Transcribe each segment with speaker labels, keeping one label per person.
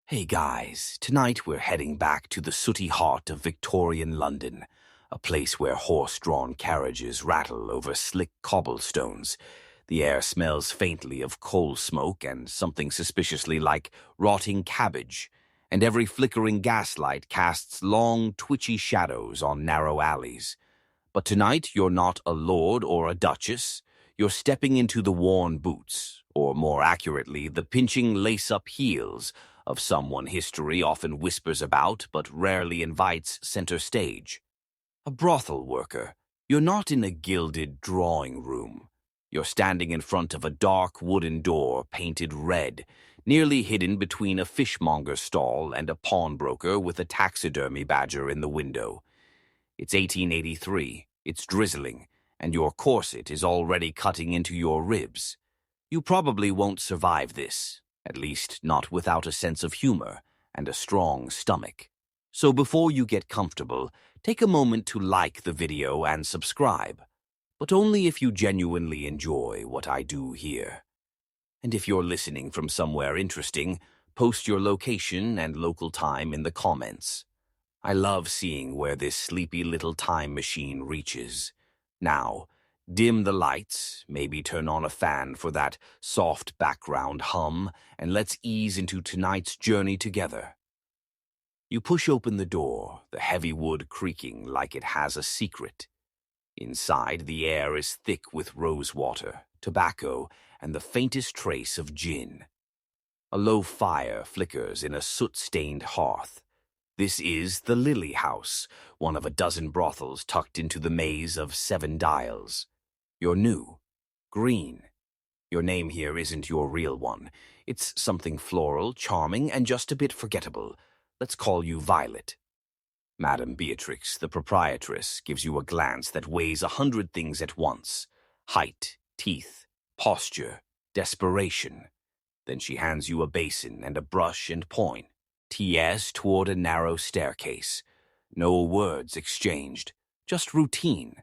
Speaker 1: Hey guys, tonight we're heading back to the sooty heart of Victorian London, a place where horse-drawn carriages rattle over slick cobblestones. The air smells faintly of coal smoke and something suspiciously like rotting cabbage, and every flickering gaslight casts long, twitchy shadows on narrow alleys. But tonight you're not a lord or a duchess. You're stepping into the worn boots, or more accurately, the pinching lace-up heels of someone history often whispers about but rarely invites center stage. A brothel worker. You're not in a gilded drawing room. You're standing in front of a dark wooden door painted red, nearly hidden between a fishmonger's stall and a pawnbroker with a taxidermy badger in the window. It's 1883, it's drizzling, and your corset is already cutting into your ribs. You probably won't survive this, at least not without a sense of humor and a strong stomach. So before you get comfortable, take a moment to like the video and subscribe, but only if you genuinely enjoy what I do here. And if you're listening from somewhere interesting, post your location and local time in the comments. I love seeing where this sleepy little time machine reaches. Now, dim the lights, maybe turn on a fan for that soft background hum, and let's ease into tonight's journey together. You push open the door, the heavy wood creaking like it has a secret. Inside, the air is thick with rosewater, tobacco, and the faintest trace of gin. A low fire flickers in a soot-stained hearth. This is the Lily House, one of a dozen brothels tucked into the maze of 7 dials. You're new, green. Your name here isn't your real one. It's something floral, charming, and just a bit forgettable. Let's call you Violet. Madame Beatrix, the proprietress, gives you a glance that weighs 100 things at once. Height, teeth, posture, desperation. Then she hands you a basin and a brush and point. T.S. toward a narrow staircase. No words exchanged, just routine.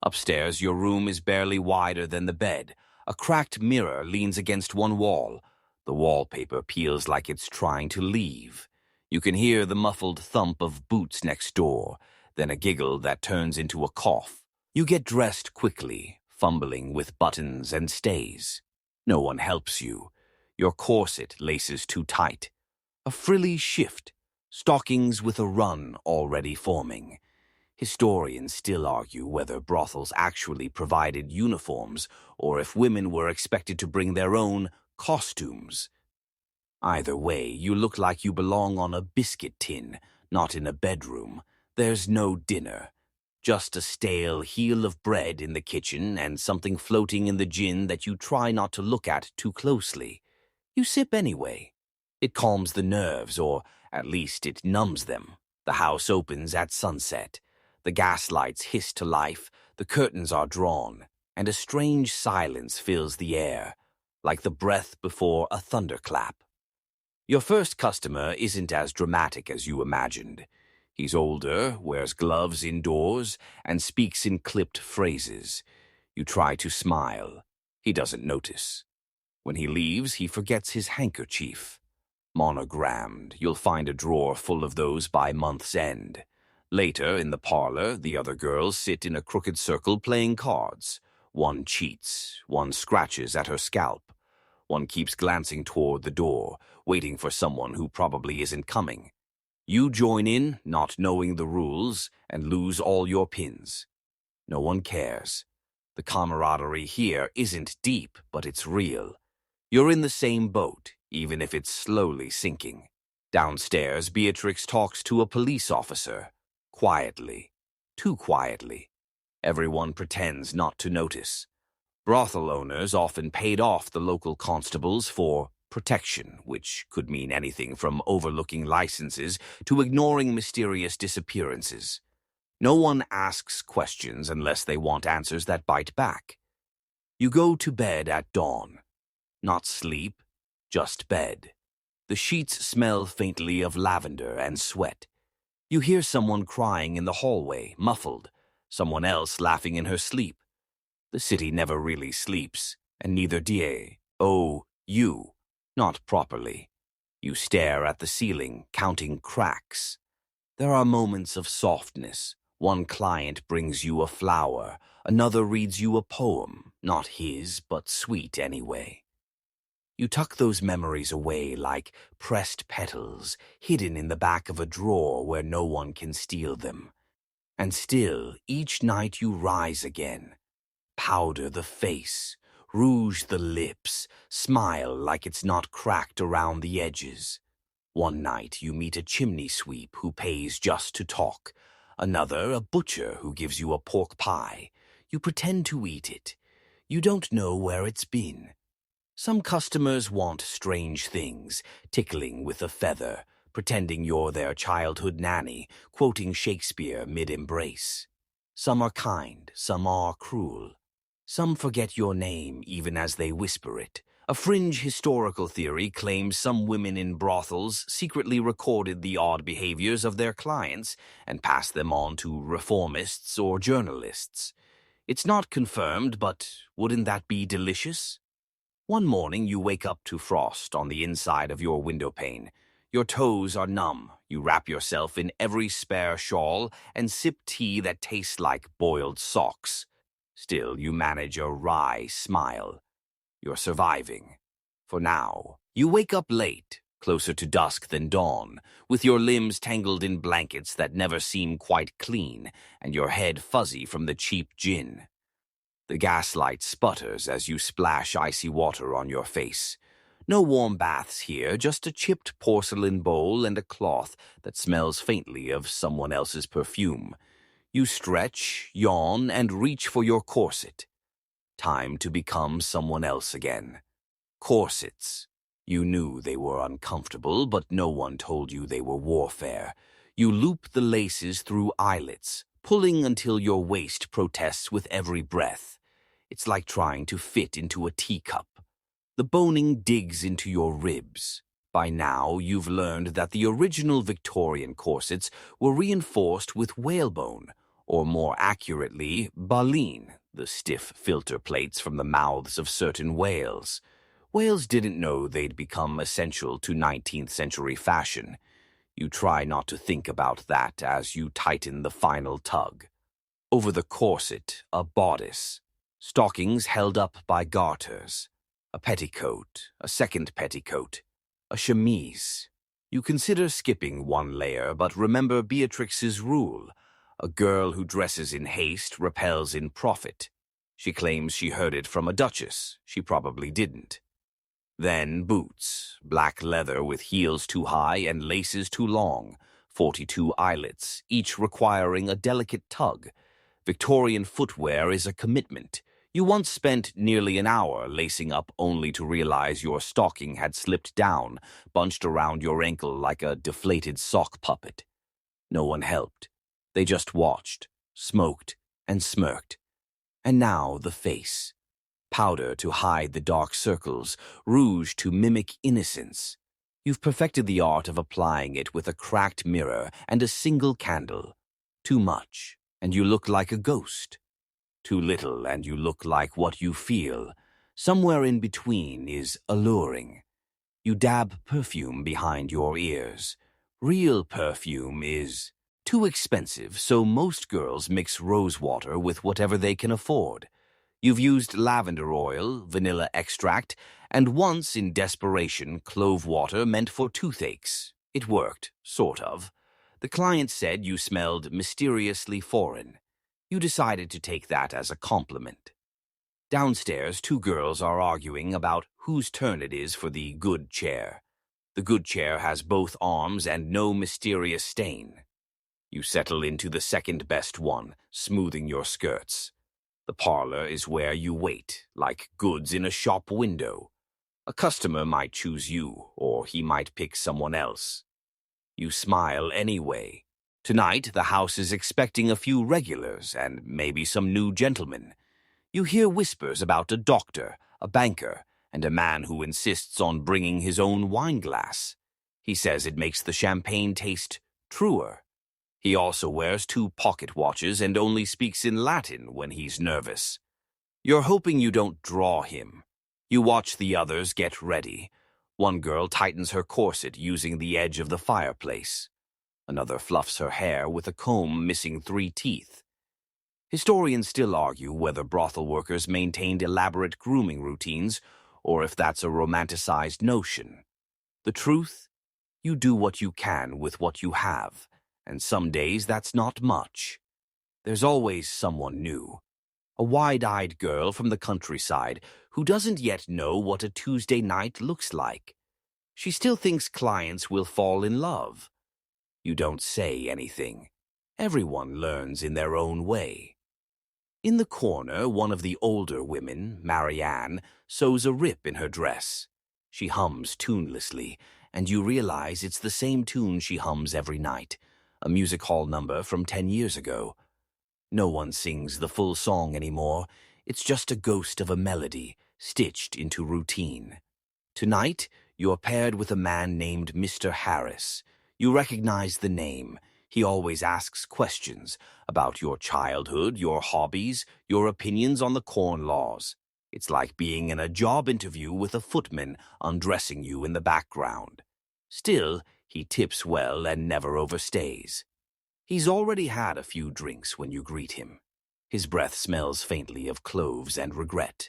Speaker 1: Upstairs, your room is barely wider than the bed. A cracked mirror leans against one wall. The wallpaper peels like it's trying to leave. You can hear the muffled thump of boots next door, then a giggle that turns into a cough. You get dressed quickly, fumbling with buttons and stays. No one helps you. Your corset laces too tight. A frilly shift, stockings with a run already forming. Historians still argue whether brothels actually provided uniforms or if women were expected to bring their own costumes. Either way, you look like you belong on a biscuit tin, not in a bedroom. There's no dinner. Just a stale heel of bread in the kitchen and something floating in the gin that you try not to look at too closely. You sip anyway. It calms the nerves, or at least it numbs them. The house opens at sunset. The gaslights hiss to life, the curtains are drawn, and a strange silence fills the air, like the breath before a thunderclap. Your first customer isn't as dramatic as you imagined. He's older, wears gloves indoors, and speaks in clipped phrases. You try to smile. He doesn't notice. When he leaves, he forgets his handkerchief. Monogrammed, you'll find a drawer full of those by month's end. Later, in the parlor, the other girls sit in a crooked circle playing cards. One cheats, one scratches at her scalp. One keeps glancing toward the door, waiting for someone who probably isn't coming. You join in, not knowing the rules, and lose all your pins. No one cares. The camaraderie here isn't deep, but it's real. You're in the same boat, even if it's slowly sinking. Downstairs, Beatrix talks to a police officer. Quietly. Too quietly. Everyone pretends not to notice. Brothel owners often paid off the local constables for protection, which could mean anything from overlooking licenses to ignoring mysterious disappearances. No one asks questions unless they want answers that bite back. You go to bed at dawn. Not sleep, just bed. The sheets smell faintly of lavender and sweat. You hear someone crying in the hallway, muffled, someone else laughing in her sleep. The city never really sleeps, and neither do you. Not properly. You stare at the ceiling, counting cracks. There are moments of softness. One client brings you a flower, another reads you a poem, not his, but sweet anyway. You tuck those memories away like pressed petals, hidden in the back of a drawer where no one can steal them. And still, each night you rise again. Powder the face, rouge the lips, smile like it's not cracked around the edges. One night you meet a chimney sweep who pays just to talk. Another, a butcher who gives you a pork pie. You pretend to eat it. You don't know where it's been. Some customers want strange things, tickling with a feather, pretending you're their childhood nanny, quoting Shakespeare mid-embrace. Some are kind, some are cruel. Some forget your name even as they whisper it. A fringe historical theory claims some women in brothels secretly recorded the odd behaviors of their clients and passed them on to reformists or journalists. It's not confirmed, but wouldn't that be delicious? One morning you wake up to frost on the inside of your windowpane. Your toes are numb. You wrap yourself in every spare shawl and sip tea that tastes like boiled socks. Still, you manage a wry smile. You're surviving. For now. You wake up late, closer to dusk than dawn, with your limbs tangled in blankets that never seem quite clean, and your head fuzzy from the cheap gin. The gaslight sputters as you splash icy water on your face. No warm baths here, just a chipped porcelain bowl and a cloth that smells faintly of someone else's perfume. You stretch, yawn, and reach for your corset. Time to become someone else again. Corsets. You knew they were uncomfortable, but no one told you they were warfare. You loop the laces through eyelets, pulling until your waist protests with every breath. It's like trying to fit into a teacup. The boning digs into your ribs. By now, you've learned that the original Victorian corsets were reinforced with whalebone, or more accurately, baleen, the stiff filter plates from the mouths of certain whales. Whales didn't know they'd become essential to 19th century fashion. You try not to think about that as you tighten the final tug. Over the corset, a bodice. Stockings held up by garters. A petticoat, a second petticoat, a chemise. You consider skipping one layer, but remember Beatrix's rule. A girl who dresses in haste repels in profit. She claims she heard it from a duchess. She probably didn't. Then boots, black leather with heels too high and laces too long, 42 eyelets, each requiring a delicate tug. Victorian footwear is a commitment. You once spent nearly an hour lacing up only to realize your stocking had slipped down, bunched around your ankle like a deflated sock puppet. No one helped. They just watched, smoked, and smirked. And now the face. Powder to hide the dark circles, rouge to mimic innocence. You've perfected the art of applying it with a cracked mirror and a single candle. Too much, and you look like a ghost. Too little, and you look like what you feel. Somewhere in between is alluring. You dab perfume behind your ears. Real perfume is too expensive, so most girls mix rose water with whatever they can afford. You've used lavender oil, vanilla extract, and once, in desperation, clove water meant for toothaches. It worked, sort of. The client said you smelled mysteriously foreign. You decided to take that as a compliment. Downstairs, two girls are arguing about whose turn it is for the good chair. The good chair has both arms and no mysterious stain. You settle into the second best one, smoothing your skirts. The parlor is where you wait, like goods in a shop window. A customer might choose you, or he might pick someone else. You smile anyway. Tonight, the house is expecting a few regulars and maybe some new gentlemen. You hear whispers about a doctor, a banker, and a man who insists on bringing his own wine glass. He says it makes the champagne taste truer. He also wears 2 pocket watches and only speaks in Latin when he's nervous. You're hoping you don't draw him. You watch the others get ready. One girl tightens her corset using the edge of the fireplace. Another fluffs her hair with a comb missing 3 teeth. Historians still argue whether brothel workers maintained elaborate grooming routines or if that's a romanticized notion. The truth? You do what you can with what you have, and some days that's not much. There's always someone new. A wide-eyed girl from the countryside who doesn't yet know what a Tuesday night looks like. She still thinks clients will fall in love. You don't say anything. Everyone learns in their own way. In the corner, one of the older women, Marianne, sews a rip in her dress. She hums tunelessly, and you realize it's the same tune she hums every night, a music hall number from 10 years ago. No one sings the full song anymore. It's just a ghost of a melody, stitched into routine. Tonight, you're paired with a man named Mr. Harris. You recognize the name. He always asks questions about your childhood, your hobbies, your opinions on the corn laws. It's like being in a job interview with a footman undressing you in the background. Still, he tips well and never overstays. He's already had a few drinks when you greet him. His breath smells faintly of cloves and regret.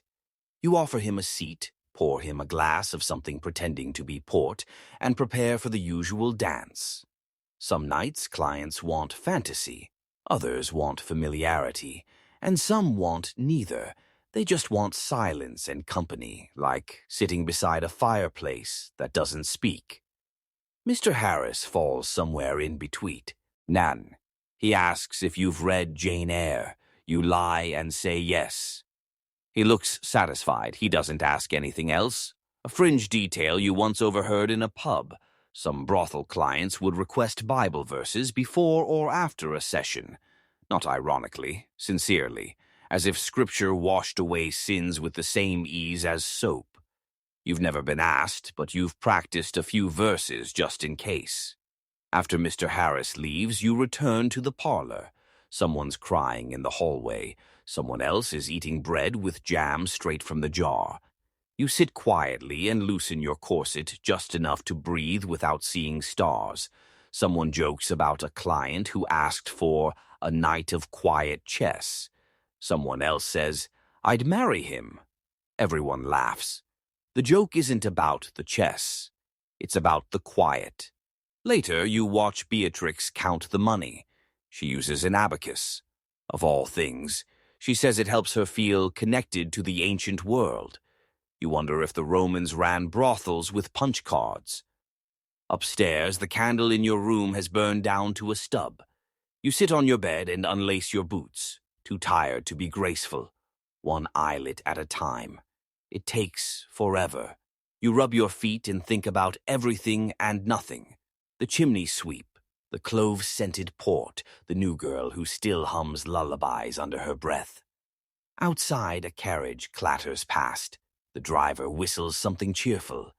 Speaker 1: You offer him a seat, pour him a glass of something pretending to be port, and prepare for the usual dance. Some nights clients want fantasy, others want familiarity, and some want neither. They just want silence and company, like sitting beside a fireplace that doesn't speak. Mr. Harris falls somewhere in between. Nan. He asks if you've read Jane Eyre. You lie and say yes. He looks satisfied. He doesn't ask anything else. A fringe detail you once overheard in a pub. Some brothel clients would request Bible verses before or after a session. Not ironically, sincerely, as if Scripture washed away sins with the same ease as soap. You've never been asked, but you've practiced a few verses just in case. After Mr. Harris leaves, you return to the parlor. Someone's crying in the hallway. Someone else is eating bread with jam straight from the jar. You sit quietly and loosen your corset just enough to breathe without seeing stars. Someone jokes about a client who asked for a night of quiet chess. Someone else says, "I'd marry him." Everyone laughs. The joke isn't about the chess. It's about the quiet. Later, you watch Beatrix count the money. She uses an abacus. Of all things, she says it helps her feel connected to the ancient world. You wonder if the Romans ran brothels with punch cards. Upstairs, the candle in your room has burned down to a stub. You sit on your bed and unlace your boots, too tired to be graceful, one eyelet at a time. It takes forever. You rub your feet and think about everything and nothing. The chimney sweep, the clove-scented port, the new girl who still hums lullabies under her breath. Outside, a carriage clatters past. The driver whistles something cheerful.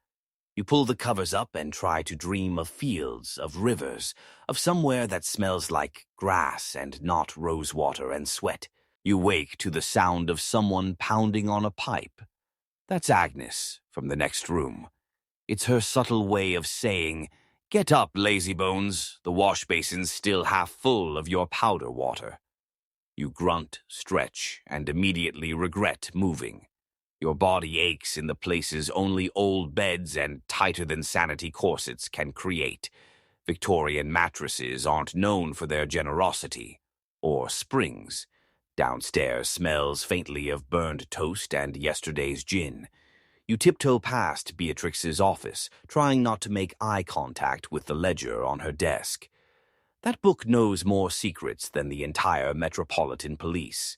Speaker 1: You pull the covers up and try to dream of fields, of rivers, of somewhere that smells like grass and not rosewater and sweat. You wake to the sound of someone pounding on a pipe. That's Agnes from the next room. It's her subtle way of saying, "Get up, lazybones, the wash basin's still half full of your powder water." You grunt, stretch, and immediately regret moving. Your body aches in the places only old beds and tighter-than-sanity corsets can create. Victorian mattresses aren't known for their generosity. Or springs. Downstairs smells faintly of burned toast and yesterday's gin. You tiptoe past Beatrix's office, trying not to make eye contact with the ledger on her desk. That book knows more secrets than the entire Metropolitan Police.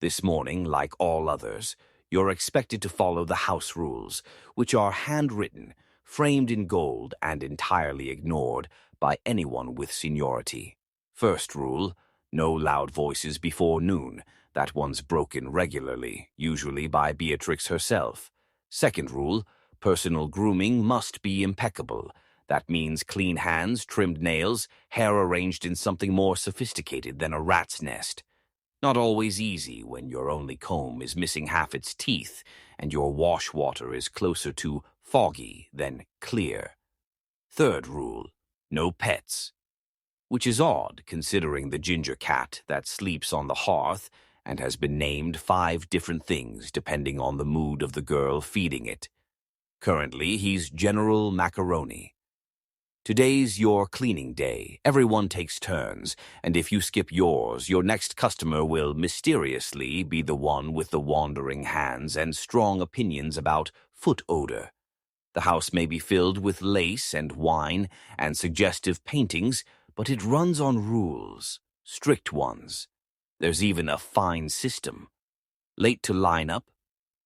Speaker 1: This morning, like all others, you're expected to follow the house rules, which are handwritten, framed in gold, and entirely ignored by anyone with seniority. First rule, no loud voices before noon. That one's broken regularly, usually by Beatrix herself. Second rule, personal grooming must be impeccable. That means clean hands, trimmed nails, hair arranged in something more sophisticated than a rat's nest. Not always easy when your only comb is missing half its teeth and your wash water is closer to foggy, then clear. Third rule, no pets. Which is odd, considering the ginger cat that sleeps on the hearth and has been named 5 different things depending on the mood of the girl feeding it. Currently, he's General Macaroni. Today's your cleaning day. Everyone takes turns, and if you skip yours, your next customer will mysteriously be the one with the wandering hands and strong opinions about foot odor. The house may be filled with lace and wine and suggestive paintings, but it runs on rules, strict ones. There's even a fine system. Late to line up?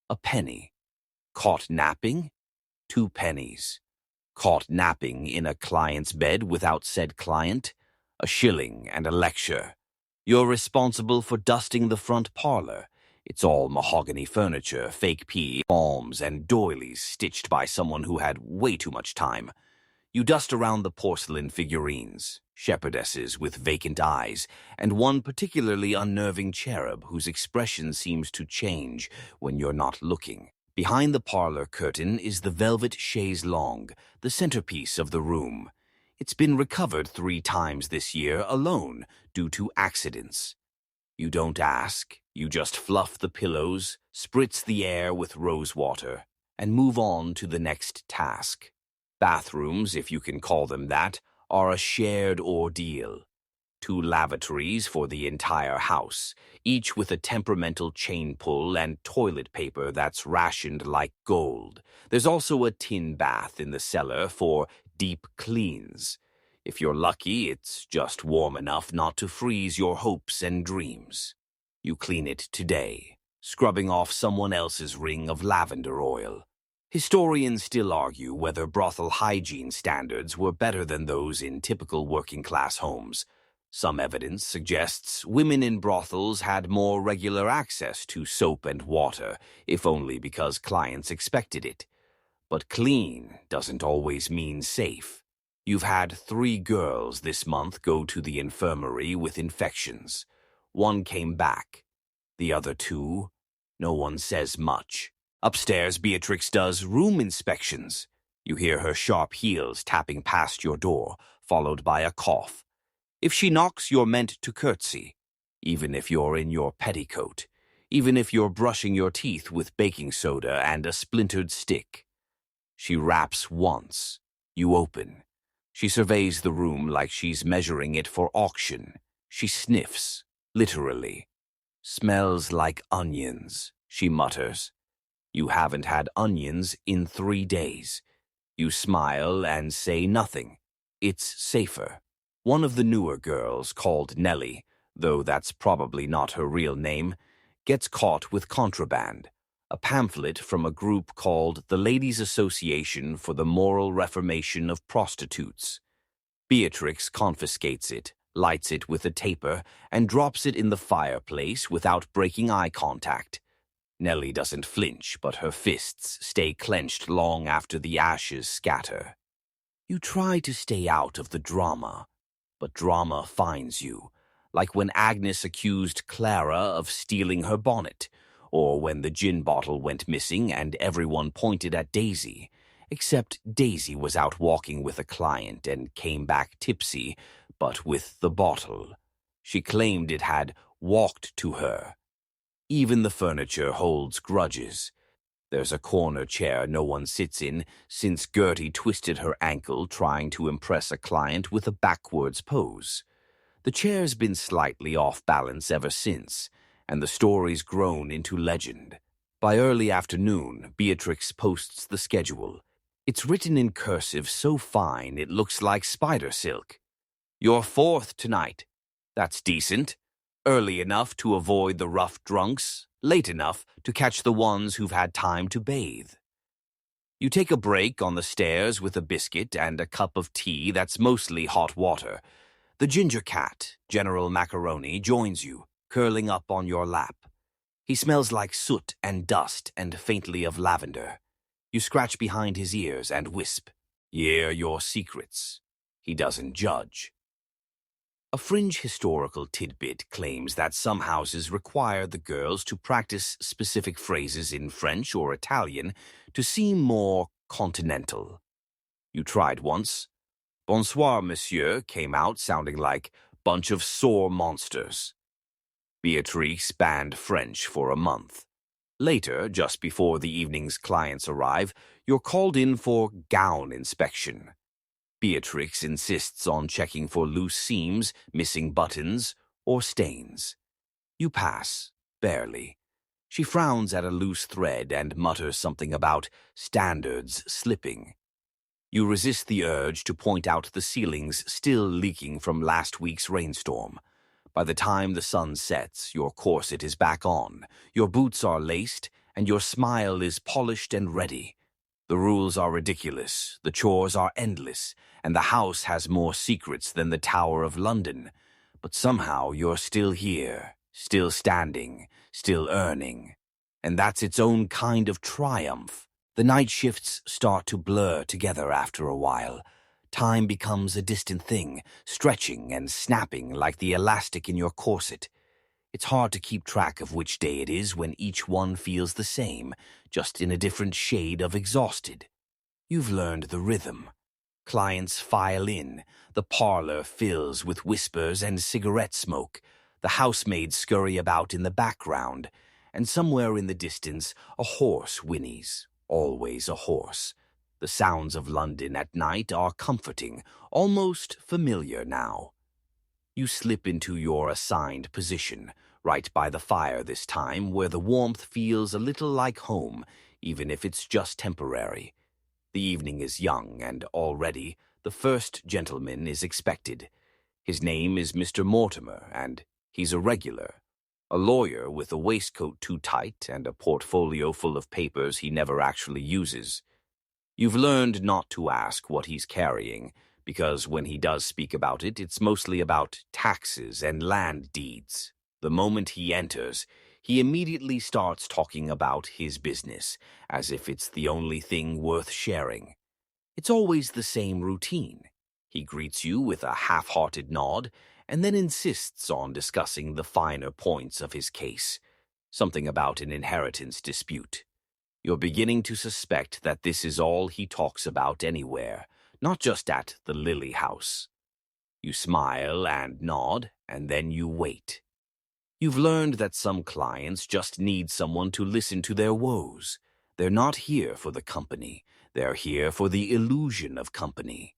Speaker 1: A penny. Caught napping? 2 pennies. Caught napping in a client's bed without said client? A shilling and a lecture. You're responsible for dusting the front parlor. It's all mahogany furniture, fake palms, and doilies stitched by someone who had way too much time. You dust around the porcelain figurines, shepherdesses with vacant eyes, and one particularly unnerving cherub whose expression seems to change when you're not looking. Behind the parlor curtain is the velvet chaise longue, the centerpiece of the room. It's been recovered 3 times this year alone due to accidents. You don't ask, you just fluff the pillows, spritz the air with rose water, and move on to the next task. Bathrooms, if you can call them that, are a shared ordeal. 2 lavatories for the entire house, each with a temperamental chain pull and toilet paper that's rationed like gold. There's also a tin bath in the cellar for deep cleans. If you're lucky, it's just warm enough not to freeze your hopes and dreams. You clean it today, scrubbing off someone else's ring of lavender oil. Historians still argue whether brothel hygiene standards were better than those in typical working-class homes. Some evidence suggests women in brothels had more regular access to soap and water, if only because clients expected it. But clean doesn't always mean safe. You've had 3 girls this month go to the infirmary with infections. 1 came back. The other 2, no one says much. Upstairs, Beatrix does room inspections. You hear her sharp heels tapping past your door, followed by a cough. If she knocks, you're meant to curtsy, even if you're in your petticoat, even if you're brushing your teeth with baking soda and a splintered stick. She raps once. You open. She surveys the room like she's measuring it for auction. She sniffs, literally. Smells like onions, she mutters. You haven't had onions in 3 days. You smile and say nothing. It's safer. One of the newer girls, called Nellie, though that's probably not her real name, gets caught with contraband, a pamphlet from a group called the Ladies' Association for the Moral Reformation of Prostitutes. Beatrix confiscates it, lights it with a taper, and drops it in the fireplace without breaking eye contact. Nellie doesn't flinch, but her fists stay clenched long after the ashes scatter. You try to stay out of the drama, but drama finds you, like when Agnes accused Clara of stealing her bonnet, or when the gin bottle went missing and everyone pointed at Daisy, except Daisy was out walking with a client and came back tipsy, but with the bottle. She claimed it had walked to her. Even the furniture holds grudges. There's a corner chair no one sits in since Gertie twisted her ankle trying to impress a client with a backwards pose. The chair's been slightly off balance ever since, and the story's grown into legend. By early afternoon, Beatrix posts the schedule. It's written in cursive so fine it looks like spider silk. You're 4th tonight. That's decent. Early enough to avoid the rough drunks, late enough to catch the ones who've had time to bathe. You take a break on the stairs with a biscuit and a cup of tea that's mostly hot water. The ginger cat, General Macaroni, joins you, curling up on your lap. He smells like soot and dust and faintly of lavender. You scratch behind his ears and wisp, "Yeah, your secrets." He doesn't judge. A fringe historical tidbit claims that some houses require the girls to practice specific phrases in French or Italian to seem more continental. You tried once. Bonsoir, monsieur came out sounding like bunch of sore monsters. Beatrix banned French for a month. Later, just before the evening's clients arrive, you're called in for gown inspection. Beatrix insists on checking for loose seams, missing buttons, or stains. You pass, barely. She frowns at a loose thread and mutters something about standards slipping. You resist the urge to point out the ceilings still leaking from last week's rainstorm. By the time the sun sets, your corset is back on, your boots are laced, and your smile is polished and ready. The rules are ridiculous, the chores are endless, and the house has more secrets than the Tower of London. But somehow you're still here, still standing, still earning. And that's its own kind of triumph. The night shifts start to blur together after a while. Time becomes a distant thing, stretching and snapping like the elastic in your corset. It's hard to keep track of which day it is when each one feels the same, just in a different shade of exhausted. You've learned the rhythm. Clients file in, the parlor fills with whispers and cigarette smoke, the housemaids scurry about in the background, and somewhere in the distance a horse whinnies, always a horse. The sounds of London at night are comforting, almost familiar now. You slip into your assigned position, right by the fire this time, where the warmth feels a little like home, even if it's just temporary. The evening is young, and already the first gentleman is expected. His name is Mr. Mortimer, and he's a regular. A lawyer with a waistcoat too tight and a portfolio full of papers he never actually uses. You've learned not to ask what he's carrying, because when he does speak about it, it's mostly about taxes and land deeds. The moment he enters, he immediately starts talking about his business, as if it's the only thing worth sharing. It's always the same routine. He greets you with a half-hearted nod, and then insists on discussing the finer points of his case, something about an inheritance dispute. You're beginning to suspect that this is all he talks about anywhere, not just at the Lily House. You smile and nod, and then you wait. You've learned that some clients just need someone to listen to their woes. They're not here for the company. They're here for the illusion of company.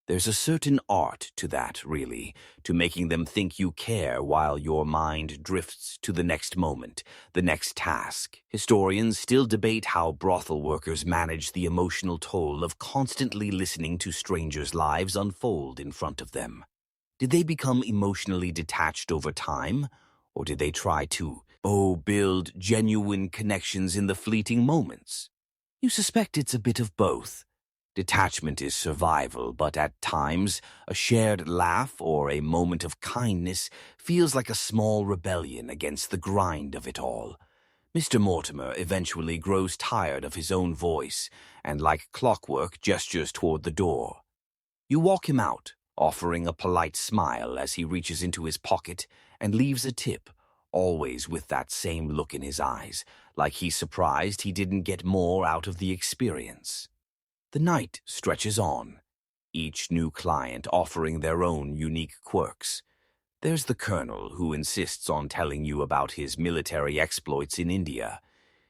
Speaker 1: There's a certain art to that, really, to making them think you care while your mind drifts to the next moment, the next task. Historians still debate how brothel workers manage the emotional toll of constantly listening to strangers' lives unfold in front of them. Did they become emotionally detached over time, or did they try to, build genuine connections in the fleeting moments? You suspect it's a bit of both. Detachment is survival, but at times, a shared laugh or a moment of kindness feels like a small rebellion against the grind of it all. Mr. Mortimer eventually grows tired of his own voice and, like clockwork, gestures toward the door. You walk him out, offering a polite smile as he reaches into his pocket and leaves a tip, always with that same look in his eyes, like he's surprised he didn't get more out of the experience. The night stretches on, each new client offering their own unique quirks. There's the colonel who insists on telling you about his military exploits in India.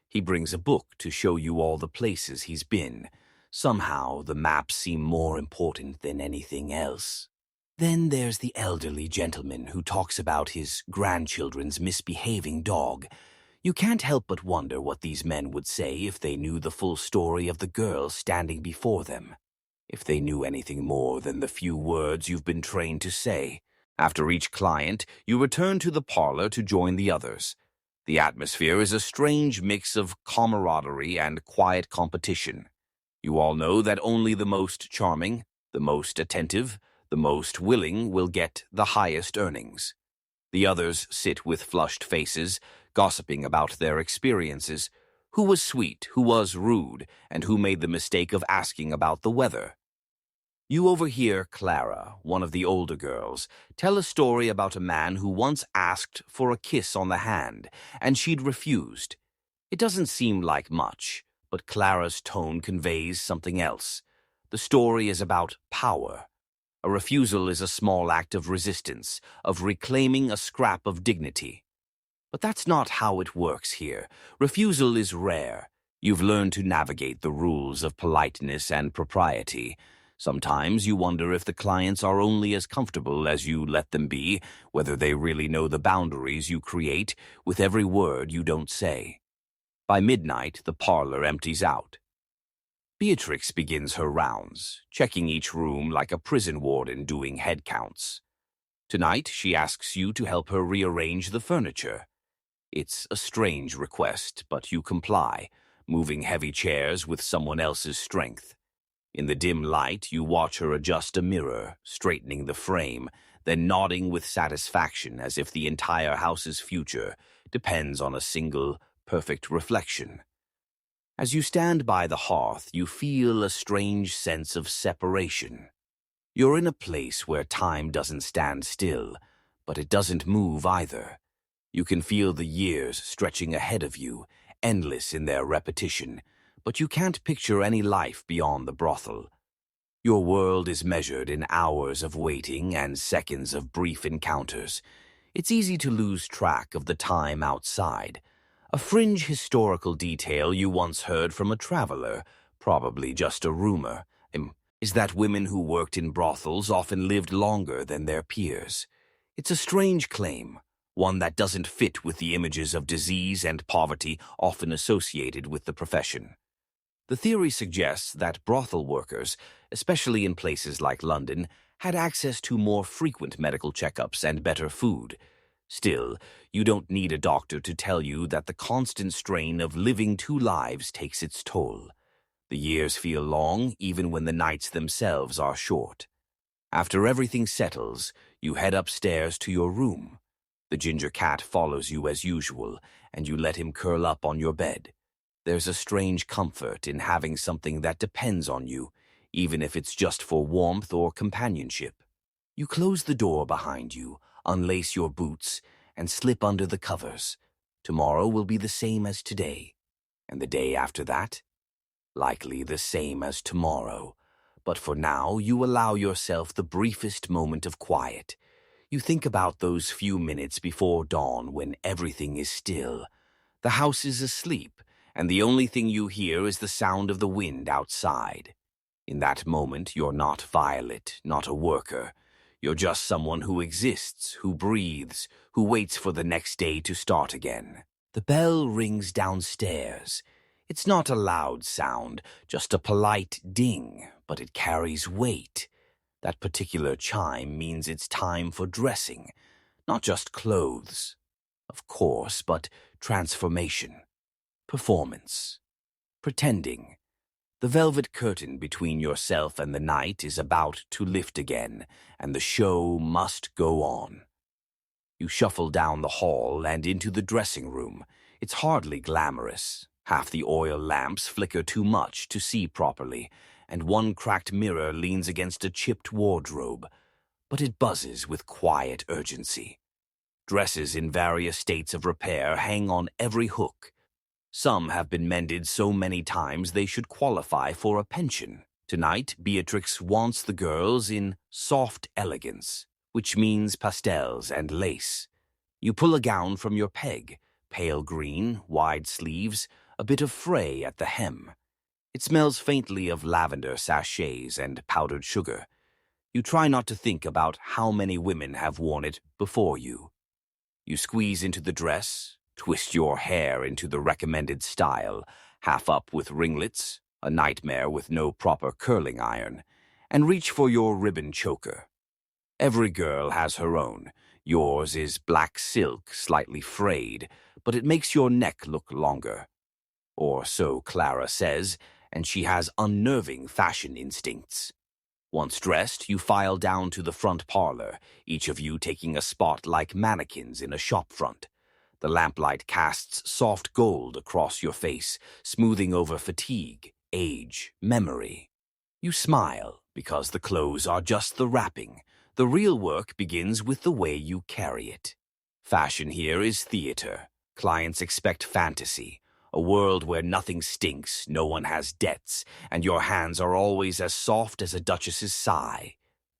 Speaker 1: He brings a book to show you all the places he's been. Somehow the maps seem more important than anything else. Then there's the elderly gentleman who talks about his grandchildren's misbehaving dog. You can't help but wonder what these men would say if they knew the full story of the girl standing before them. If they knew anything more than the few words you've been trained to say. After each client, you return to the parlor to join the others. The atmosphere is a strange mix of camaraderie and quiet competition. You all know that only the most charming, the most attentive, the most willing will get the highest earnings. The others sit with flushed faces, gossiping about their experiences, who was sweet, who was rude, and who made the mistake of asking about the weather. You overhear Clara, one of the older girls, tell a story about a man who once asked for a kiss on the hand, and she'd refused. It doesn't seem like much, but Clara's tone conveys something else. The story is about power. A refusal is a small act of resistance, of reclaiming a scrap of dignity. But that's not how it works here. Refusal is rare. You've learned to navigate the rules of politeness and propriety. Sometimes you wonder if the clients are only as comfortable as you let them be, whether they really know the boundaries you create with every word you don't say. By midnight, the parlor empties out. Beatrix begins her rounds, checking each room like a prison warden doing head counts. Tonight, she asks you to help her rearrange the furniture. It's a strange request, but you comply, moving heavy chairs with someone else's strength. In the dim light, you watch her adjust a mirror, straightening the frame, then nodding with satisfaction as if the entire house's future depends on a single, perfect reflection. As you stand by the hearth, you feel a strange sense of separation. You're in a place where time doesn't stand still, but it doesn't move either. You can feel the years stretching ahead of you, endless in their repetition, but you can't picture any life beyond the brothel. Your world is measured in hours of waiting and seconds of brief encounters. It's easy to lose track of the time outside. A fringe historical detail you once heard from a traveler, probably just a rumor, is that women who worked in brothels often lived longer than their peers. It's a strange claim, one that doesn't fit with the images of disease and poverty often associated with the profession. The theory suggests that brothel workers, especially in places like London, had access to more frequent medical checkups and better food. Still, you don't need a doctor to tell you that the constant strain of living two lives takes its toll. The years feel long, even when the nights themselves are short. After everything settles, you head upstairs to your room. The ginger cat follows you as usual, and you let him curl up on your bed. There's a strange comfort in having something that depends on you, even if it's just for warmth or companionship. You close the door behind you, unlace your boots, and slip under the covers. Tomorrow will be the same as today, and the day after that, likely the same as tomorrow. But for now, you allow yourself the briefest moment of quiet. You think about those few minutes before dawn when everything is still. The house is asleep, and the only thing you hear is the sound of the wind outside. In that moment, you're not Violet, not a worker. You're just someone who exists, who breathes, who waits for the next day to start again. The bell rings downstairs. It's not a loud sound, just a polite ding, but it carries weight. That particular chime means it's time for dressing, not just clothes, of course, but transformation, performance, pretending. The velvet curtain between yourself and the night is about to lift again, and the show must go on. You shuffle down the hall and into the dressing room. It's hardly glamorous. Half the oil lamps flicker too much to see properly, and one cracked mirror leans against a chipped wardrobe. But it buzzes with quiet urgency. Dresses in various states of repair hang on every hook. Some have been mended so many times they should qualify for a pension. Tonight, Beatrix wants the girls in soft elegance, which means pastels and lace. You pull a gown from your peg, pale green, wide sleeves, a bit of fray at the hem. It smells faintly of lavender sachets and powdered sugar. You try not to think about how many women have worn it before you. You squeeze into the dress, twist your hair into the recommended style, half up with ringlets, a nightmare with no proper curling iron, and reach for your ribbon choker. Every girl has her own. Yours is black silk, slightly frayed, but it makes your neck look longer. Or so Clara says, and she has unnerving fashion instincts. Once dressed, you file down to the front parlor, each of you taking a spot like mannequins in a shop front. The lamplight casts soft gold across your face, smoothing over fatigue, age, memory. You smile, because the clothes are just the wrapping. The real work begins with the way you carry it. Fashion here is theater. Clients expect fantasy. A world where nothing stinks, no one has debts, and your hands are always as soft as a duchess's sigh.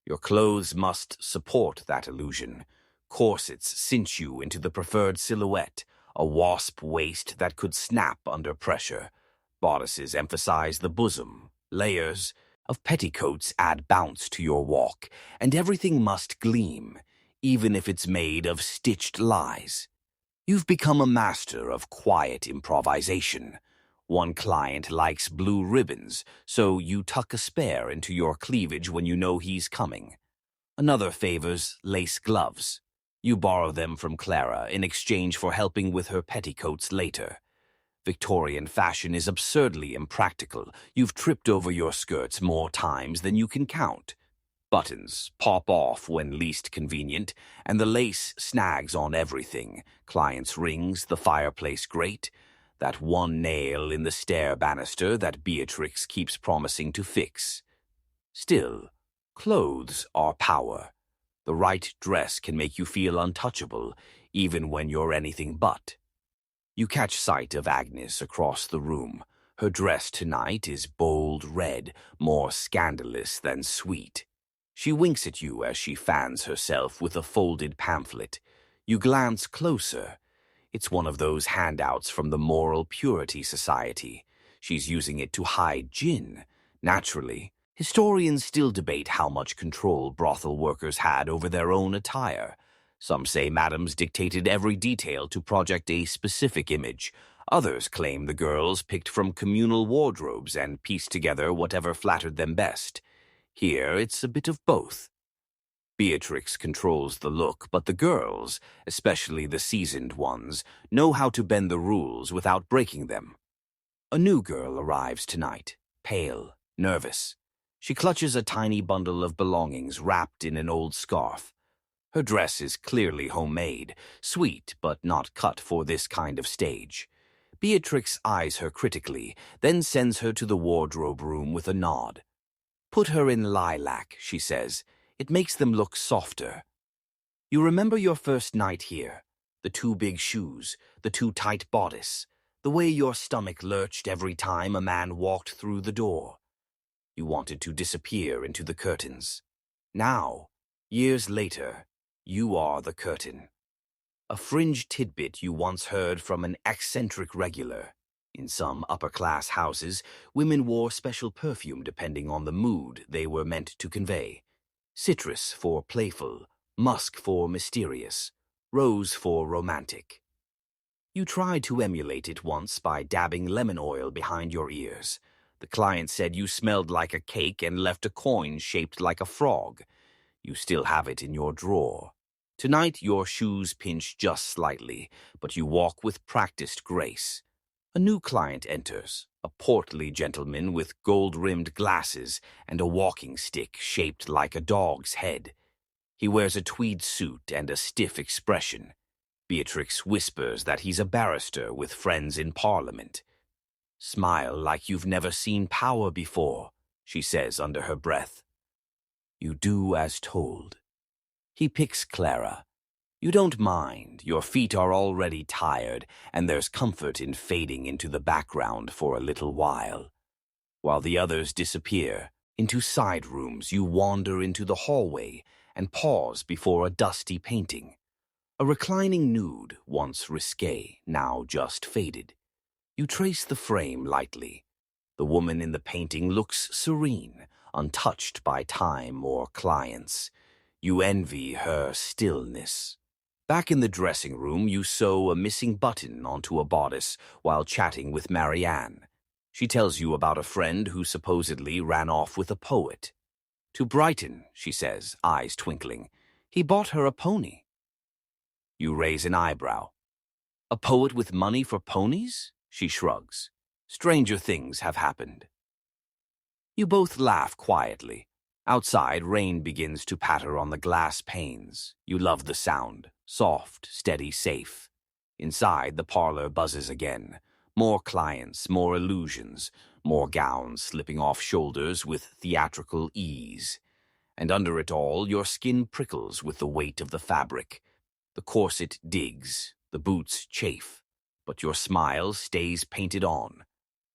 Speaker 1: Your clothes must support that illusion. Corsets cinch you into the preferred silhouette, a wasp waist that could snap under pressure. Bodices emphasize the bosom. Layers of petticoats add bounce to your walk, and everything must gleam, even if it's made of stitched lies. You've become a master of quiet improvisation. One client likes blue ribbons, so you tuck a spare into your cleavage when you know he's coming. Another favors lace gloves. You borrow them from Clara in exchange for helping with her petticoats later. Victorian fashion is absurdly impractical. You've tripped over your skirts more times than you can count. Buttons pop off when least convenient, and the lace snags on everything. Clients' rings, the fireplace grate, that one nail in the stair banister that Beatrix keeps promising to fix. Still, clothes are power. The right dress can make you feel untouchable, even when you're anything but. You catch sight of Agnes across the room. Her dress tonight is bold red, more scandalous than sweet. She winks at you as she fans herself with a folded pamphlet. You glance closer. It's one of those handouts from the Moral Purity Society. She's using it to hide gin. Naturally, historians still debate how much control brothel workers had over their own attire. Some say madams dictated every detail to project a specific image. Others claim the girls picked from communal wardrobes and pieced together whatever flattered them best. Here, it's a bit of both. Beatrix controls the look, but the girls, especially the seasoned ones, know how to bend the rules without breaking them. A new girl arrives tonight, pale, nervous. She clutches a tiny bundle of belongings wrapped in an old scarf. Her dress is clearly homemade, sweet but not cut for this kind of stage. Beatrix eyes her critically, then sends her to the wardrobe room with a nod. "Put her in lilac," she says. "It makes them look softer." You remember your first night here, the too big shoes, the too tight bodice, the way your stomach lurched every time a man walked through the door. You wanted to disappear into the curtains. Now, years later, you are the curtain. A fringe tidbit you once heard from an eccentric regular. In some upper-class houses, women wore special perfume depending on the mood they were meant to convey. Citrus for playful, musk for mysterious, rose for romantic. You tried to emulate it once by dabbing lemon oil behind your ears. The client said you smelled like a cake and left a coin shaped like a frog. You still have it in your drawer. Tonight your shoes pinch just slightly, but you walk with practiced grace. A new client enters, a portly gentleman with gold-rimmed glasses and a walking stick shaped like a dog's head. He wears a tweed suit and a stiff expression. Beatrix whispers that he's a barrister with friends in Parliament. "Smile like you've never seen power before," she says under her breath. You do as told. He picks Clara. You don't mind, your feet are already tired, and there's comfort in fading into the background for a little while. While the others disappear, into side rooms you wander into the hallway and pause before a dusty painting. A reclining nude, once risque, now just faded. You trace the frame lightly. The woman in the painting looks serene, untouched by time or clients. You envy her stillness. Back in the dressing room, you sew a missing button onto a bodice while chatting with Marianne. She tells you about a friend who supposedly ran off with a poet. "To Brighton," she says, eyes twinkling. "He bought her a pony." You raise an eyebrow. "A poet with money for ponies?" She shrugs. "Stranger things have happened." You both laugh quietly. Outside, rain begins to patter on the glass panes. You love the sound. Soft, steady, safe. Inside, the parlor buzzes again. More clients, more illusions, more gowns slipping off shoulders with theatrical ease. And under it all, your skin prickles with the weight of the fabric. The corset digs, the boots chafe. but your smile stays painted on.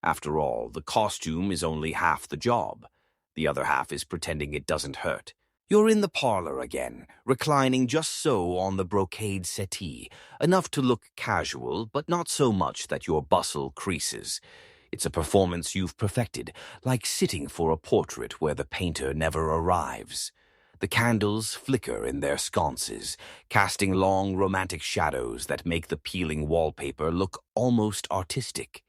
Speaker 1: After all, the costume is only half the job. The other half is pretending it doesn't hurt. You're in the parlor again, reclining just so on the brocade settee, enough to look casual, but not so much that your bustle creases. It's a performance you've perfected, like sitting for a portrait where the painter never arrives. The candles flicker in their sconces, casting long romantic shadows that make the peeling wallpaper look almost artistic.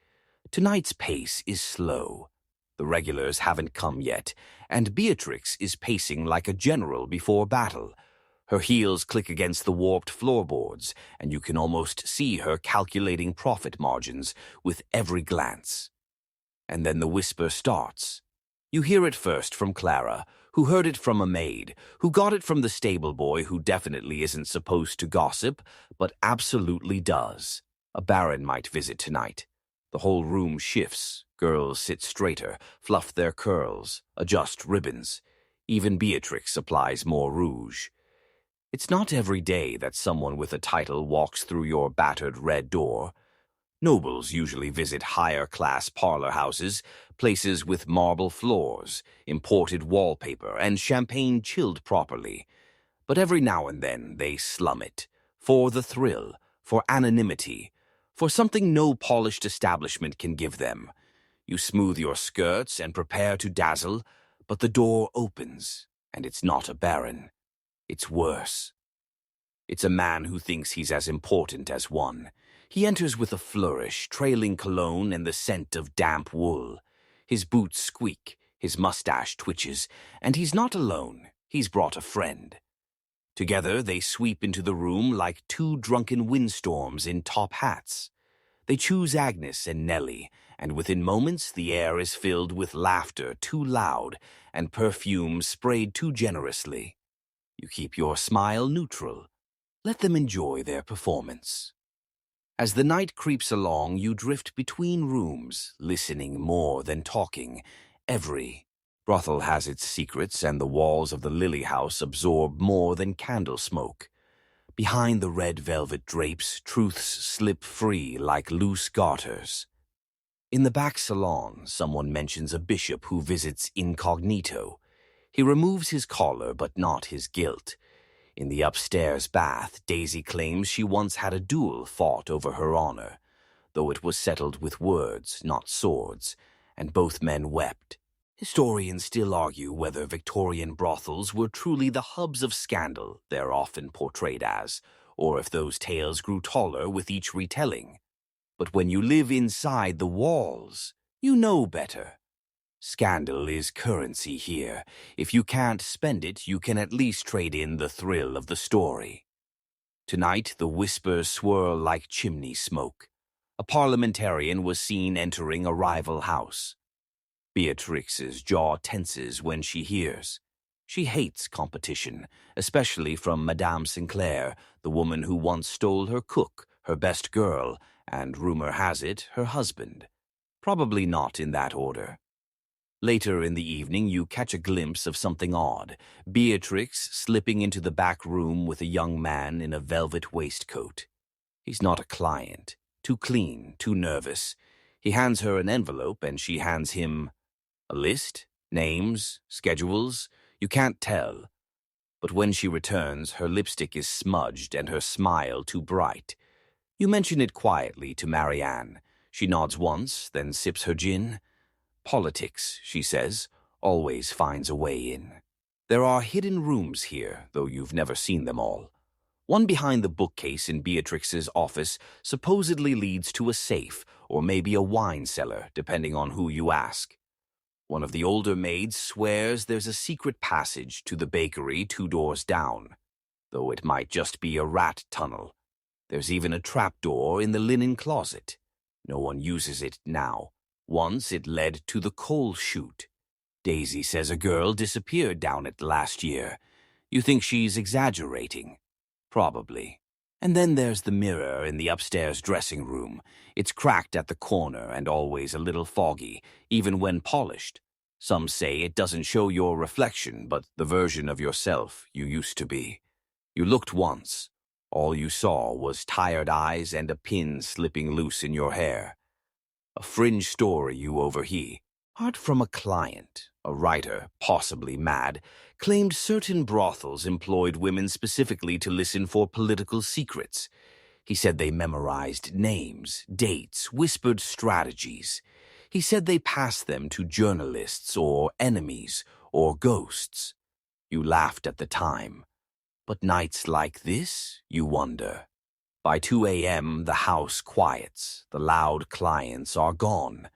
Speaker 1: Tonight's pace is slow. The regulars haven't come yet, and Beatrix is pacing like a general before battle. Her heels click against the warped floorboards, and you can almost see her calculating profit margins with every glance. And then the whisper starts. You hear it first from Clara, who heard it from a maid, who got it from the stable boy who definitely isn't supposed to gossip, but absolutely does. A baron might visit tonight. The whole room shifts. Girls sit straighter, fluff their curls, adjust ribbons. Even Beatrix applies more rouge. It's not every day that someone with a title walks through your battered red door. Nobles usually visit higher-class parlor houses, places with marble floors, imported wallpaper, and champagne chilled properly. But every now and then they slum it, for the thrill, for anonymity, for something no polished establishment can give them. You smooth your skirts and prepare to dazzle, but the door opens, and it's not a baron. It's worse. It's a man who thinks he's as important as one. He enters with a flourish, trailing cologne and the scent of damp wool. His boots squeak, his mustache twitches, and he's not alone. He's brought a friend. Together they sweep into the room like two drunken windstorms in top hats. They choose Agnes and Nellie, and within moments the air is filled with laughter too loud and perfume sprayed too generously. You keep your smile neutral. Let them enjoy their performance. As the night creeps along, you drift between rooms, listening more than talking. Every brothel has its secrets, and the walls of the Lily House absorb more than candle smoke. Behind the red velvet drapes, truths slip free like loose garters. In the back salon, someone mentions a bishop who visits incognito. He removes his collar, but not his guilt. In the upstairs bath, Daisy claims she once had a duel fought over her honor, though it was settled with words, not swords, and both men wept. Historians still argue whether Victorian brothels were truly the hubs of scandal they're often portrayed as, or if those tales grew taller with each retelling. But when you live inside the walls, you know better. Scandal is currency here. If you can't spend it, you can at least trade in the thrill of the story. Tonight, the whispers swirl like chimney smoke. A parliamentarian was seen entering a rival house. Beatrix's jaw tenses when she hears. She hates competition, especially from Madame Sinclair, the woman who once stole her cook, her best girl, and, rumor has it, her husband. Probably not in that order. Later in the evening, you catch a glimpse of something odd. Beatrix slipping into the back room with a young man in a velvet waistcoat. He's not a client. Too clean, too nervous. He hands her an envelope and she hands him a list, names, schedules. You can't tell. But when she returns, her lipstick is smudged and her smile too bright. You mention it quietly to Marianne. She nods once, then sips her gin. Politics, she says, always finds a way in. There are hidden rooms here, though you've never seen them all. One behind the bookcase in Beatrix's office supposedly leads to a safe, or maybe a wine cellar, depending on who you ask. One of the older maids swears there's a secret passage to the bakery 2 doors down, though it might just be a rat tunnel. There's even a trapdoor in the linen closet. No one uses it now. Once it led to the coal chute. Daisy says a girl disappeared down it last year. You think she's exaggerating? Probably. And then there's the mirror in the upstairs dressing room. It's cracked at the corner and always a little foggy, even when polished. Some say it doesn't show your reflection, but the version of yourself you used to be. You looked once. All you saw was tired eyes and a pin slipping loose in your hair. A fringe story you overheard from a client, a writer, possibly mad, claimed certain brothels employed women specifically to listen for political secrets. He said they memorized names, dates, whispered strategies. He said they passed them to journalists or enemies or ghosts. You laughed at the time. But nights like this, you wonder. By 2 a.m., the house quiets. The loud clients are gone.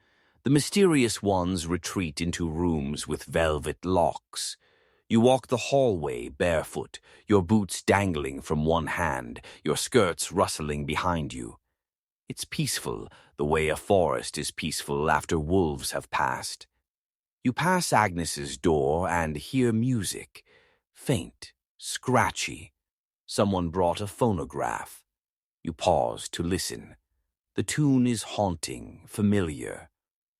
Speaker 1: The mysterious ones retreat into rooms with velvet locks. You walk the hallway barefoot, your boots dangling from one hand, your skirts rustling behind you. It's peaceful, the way a forest is peaceful after wolves have passed. You pass Agnes's door and hear music, faint, scratchy. Someone brought a phonograph. You pause to listen. The tune is haunting, familiar.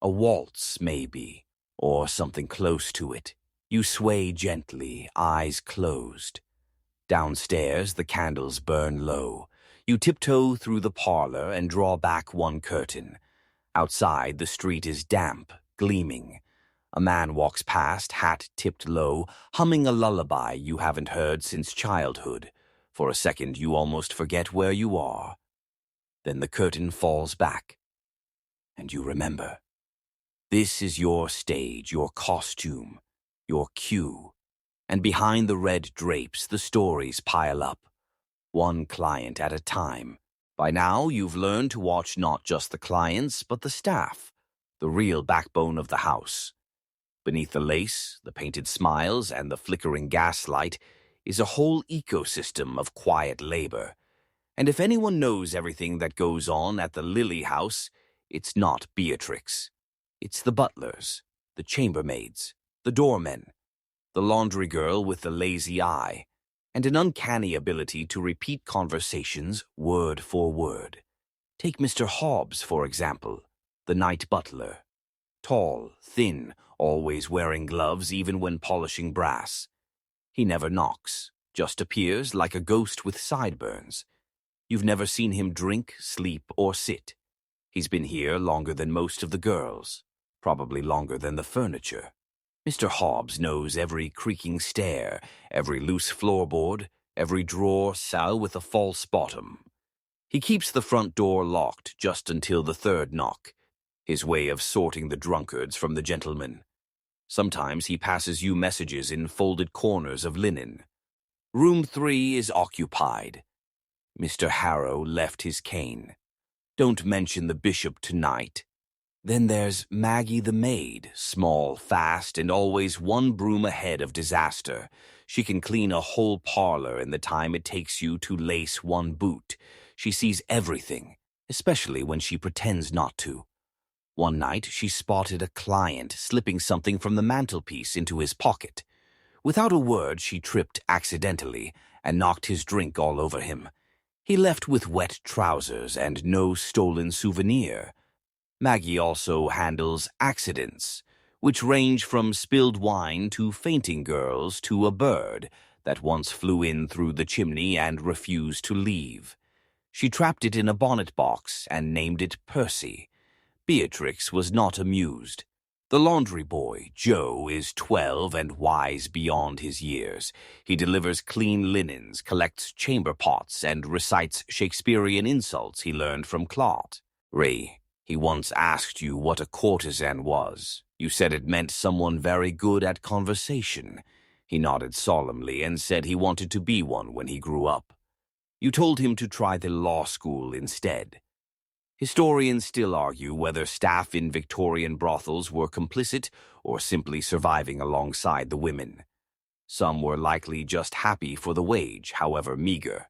Speaker 1: A waltz, maybe, or something close to it. You sway gently, eyes closed. Downstairs, the candles burn low. You tiptoe through the parlor and draw back one curtain. Outside, the street is damp, gleaming. A man walks past, hat tipped low, humming a lullaby you haven't heard since childhood. For a second, you almost forget where you are. Then the curtain falls back, and you remember. This is your stage, your costume, your cue. And behind the red drapes, the stories pile up, one client at a time. By now, you've learned to watch not just the clients, but the staff, the real backbone of the house. Beneath the lace, the painted smiles, and the flickering gaslight is a whole ecosystem of quiet labor. And if anyone knows everything that goes on at the Lily House, it's not Beatrix. It's the butlers, the chambermaids, the doormen, the laundry girl with the lazy eye, and an uncanny ability to repeat conversations word for word. Take Mr. Hobbs, for example, the night butler. Tall, thin, always wearing gloves even when polishing brass. He never knocks, just appears like a ghost with sideburns. You've never seen him drink, sleep, or sit. He's been here longer than most of the girls, probably longer than the furniture. Mr. Hobbs knows every creaking stair, every loose floorboard, every drawer cell with a false bottom. He keeps the front door locked just until the third knock, his way of sorting the drunkards from the gentlemen. Sometimes he passes you messages in folded corners of linen. Room 3 is occupied. Mr. Harrow left his cane. Don't mention the bishop tonight. Then there's Maggie the maid, small, fast, and always one broom ahead of disaster. She can clean a whole parlor in the time it takes you to lace one boot. She sees everything, especially when she pretends not to. One night, she spotted a client slipping something from the mantelpiece into his pocket. Without a word, she tripped accidentally and knocked his drink all over him. He left with wet trousers and no stolen souvenir. Maggie also handles accidents, which range from spilled wine to fainting girls to a bird that once flew in through the chimney and refused to leave. She trapped it in a bonnet box and named it Percy. Beatrix was not amused. The laundry boy, Joe, is 12 and wise beyond his years. He delivers clean linens, collects chamber pots, and recites Shakespearean insults he learned from Claude. Ray, he once asked you what a courtesan was. You said it meant someone very good at conversation. He nodded solemnly and said he wanted to be one when he grew up. You told him to try the law school instead. Historians still argue whether staff in Victorian brothels were complicit or simply surviving alongside the women. Some were likely just happy for the wage, however meager.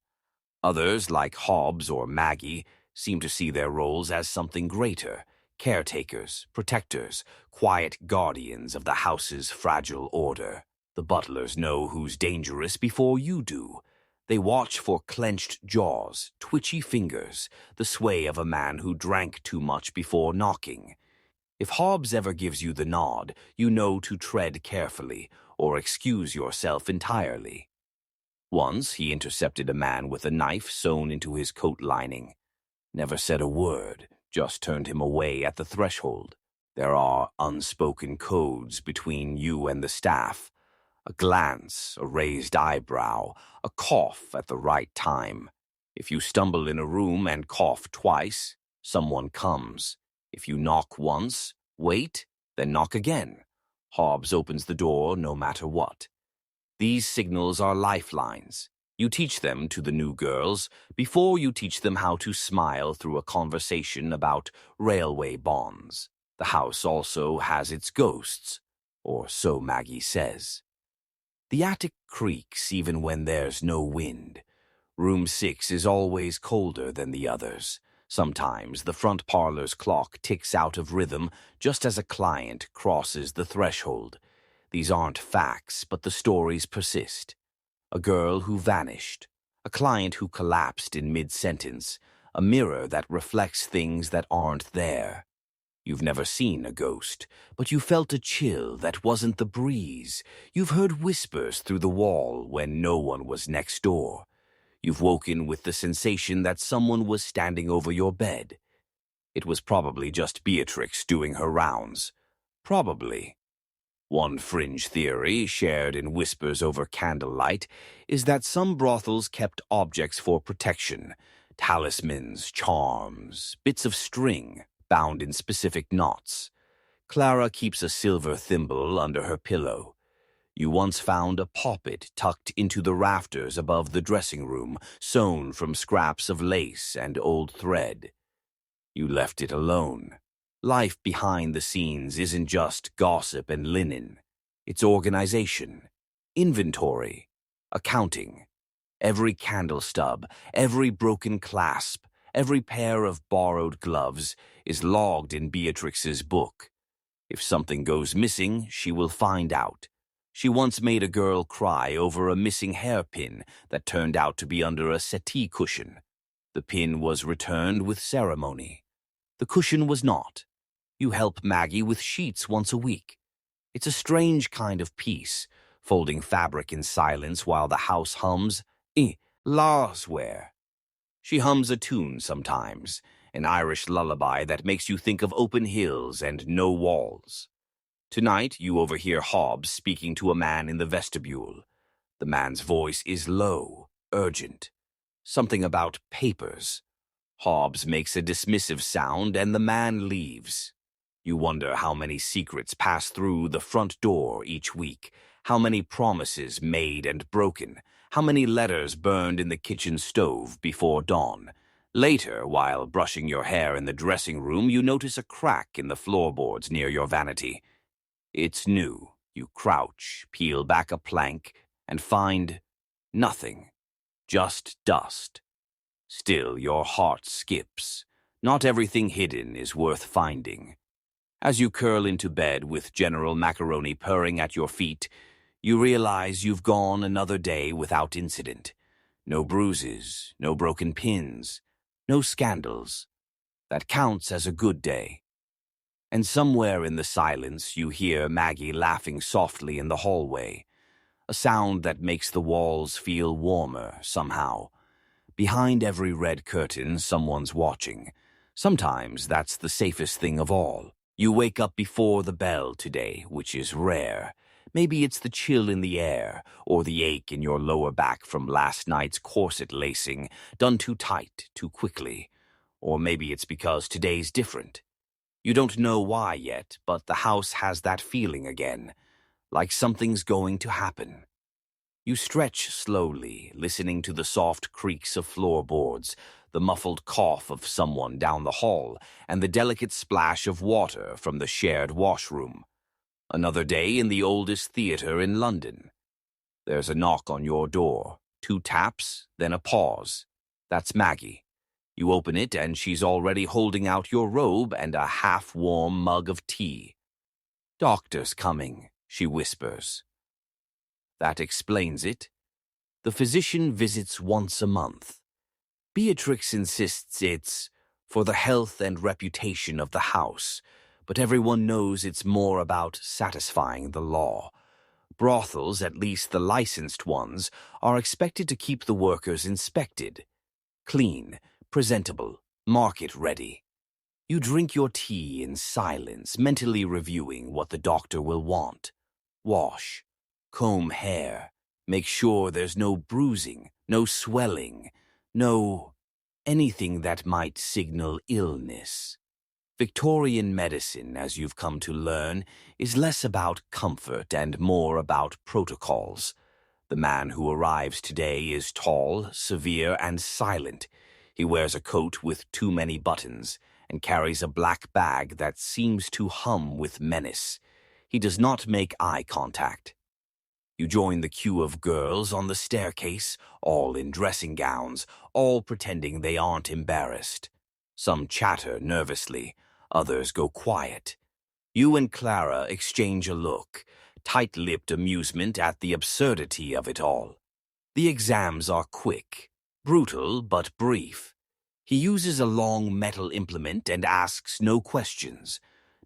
Speaker 1: Others, like Hobbs or Maggie, seem to see their roles as something greater: caretakers, protectors, quiet guardians of the house's fragile order. The butlers know who's dangerous before you do. They watch for clenched jaws, twitchy fingers, the sway of a man who drank too much before knocking. If Hobbs ever gives you the nod, you know to tread carefully or excuse yourself entirely. Once he intercepted a man with a knife sewn into his coat lining. Never said a word, just turned him away at the threshold. There are unspoken codes between you and the staff. A glance, a raised eyebrow, a cough at the right time. If you stumble in a room and cough twice, someone comes. If you knock once, wait, then knock again. Hobbs opens the door no matter what. These signals are lifelines. You teach them to the new girls before you teach them how to smile through a conversation about railway bonds. The house also has its ghosts, or so Maggie says. The attic creaks even when there's no wind. Room 6 is always colder than the others. Sometimes the front parlor's clock ticks out of rhythm just as a client crosses the threshold. These aren't facts, but the stories persist. A girl who vanished, a client who collapsed in mid-sentence, a mirror that reflects things that aren't there. You've never seen a ghost, but you felt a chill that wasn't the breeze. You've heard whispers through the wall when no one was next door. You've woken with the sensation that someone was standing over your bed. It was probably just Beatrix doing her rounds. Probably. One fringe theory, shared in whispers over candlelight, is that some brothels kept objects for protection. Talismans, charms, bits of string, bound in specific knots. Clara keeps a silver thimble under her pillow. You once found a poppet tucked into the rafters above the dressing room, sewn from scraps of lace and old thread. You left it alone. Life behind the scenes isn't just gossip and linen. It's organization, inventory, accounting. Every candle stub, every broken clasp, every pair of borrowed gloves is logged in Beatrix's book. If something goes missing, she will find out. She once made a girl cry over a missing hairpin that turned out to be under a settee cushion. The pin was returned with ceremony. The cushion was not. You help Maggie with sheets once a week. It's a strange kind of peace, folding fabric in silence while the house hums. Larsware. She hums a tune sometimes, an Irish lullaby that makes you think of open hills and no walls. Tonight you overhear Hobbs speaking to a man in the vestibule. The man's voice is low, urgent. Something about papers. Hobbs makes a dismissive sound and the man leaves. You wonder how many secrets pass through the front door each week, how many promises made and broken, how many letters burned in the kitchen stove before dawn. Later, while brushing your hair in the dressing room, you notice a crack in the floorboards near your vanity. It's new. You crouch, peel back a plank, and find nothing. Just dust. Still, your heart skips. Not everything hidden is worth finding. As you curl into bed with General Macaroni purring at your feet, you realize you've gone another day without incident. No bruises, no broken pins, no scandals. That counts as a good day. And somewhere in the silence you hear Maggie laughing softly in the hallway, a sound that makes the walls feel warmer somehow. Behind every red curtain, someone's watching. Sometimes that's the safest thing of all. You wake up before the bell today, which is rare. Maybe it's the chill in the air, or the ache in your lower back from last night's corset lacing, done too tight, too quickly. Or maybe it's because today's different. You don't know why yet, but the house has that feeling again, like something's going to happen. You stretch slowly, listening to the soft creaks of floorboards, the muffled cough of someone down the hall, and the delicate splash of water from the shared washroom. Another day in the oldest theater in London. There's a knock on your door, 2 taps, then a pause. That's Maggie. You open it and she's already holding out your robe and a half-warm mug of tea. "Doctor's coming," she whispers. That explains it. The physician visits once a month. Beatrix insists it's for the health and reputation of the house, but everyone knows it's more about satisfying the law. Brothels, at least the licensed ones, are expected to keep the workers inspected. Clean, presentable, market-ready. You drink your tea in silence, mentally reviewing what the doctor will want. Wash, comb hair, make sure there's no bruising, no swelling, no anything that might signal illness. Victorian medicine, as you've come to learn, is less about comfort and more about protocols. The man who arrives today is tall, severe, and silent. He wears a coat with too many buttons and carries a black bag that seems to hum with menace. He does not make eye contact. You join the queue of girls on the staircase, all in dressing gowns, all pretending they aren't embarrassed. Some chatter nervously, others go quiet. You and Clara exchange a look, tight-lipped amusement at the absurdity of it all. The exams are quick, brutal but brief. He uses a long metal implement and asks no questions.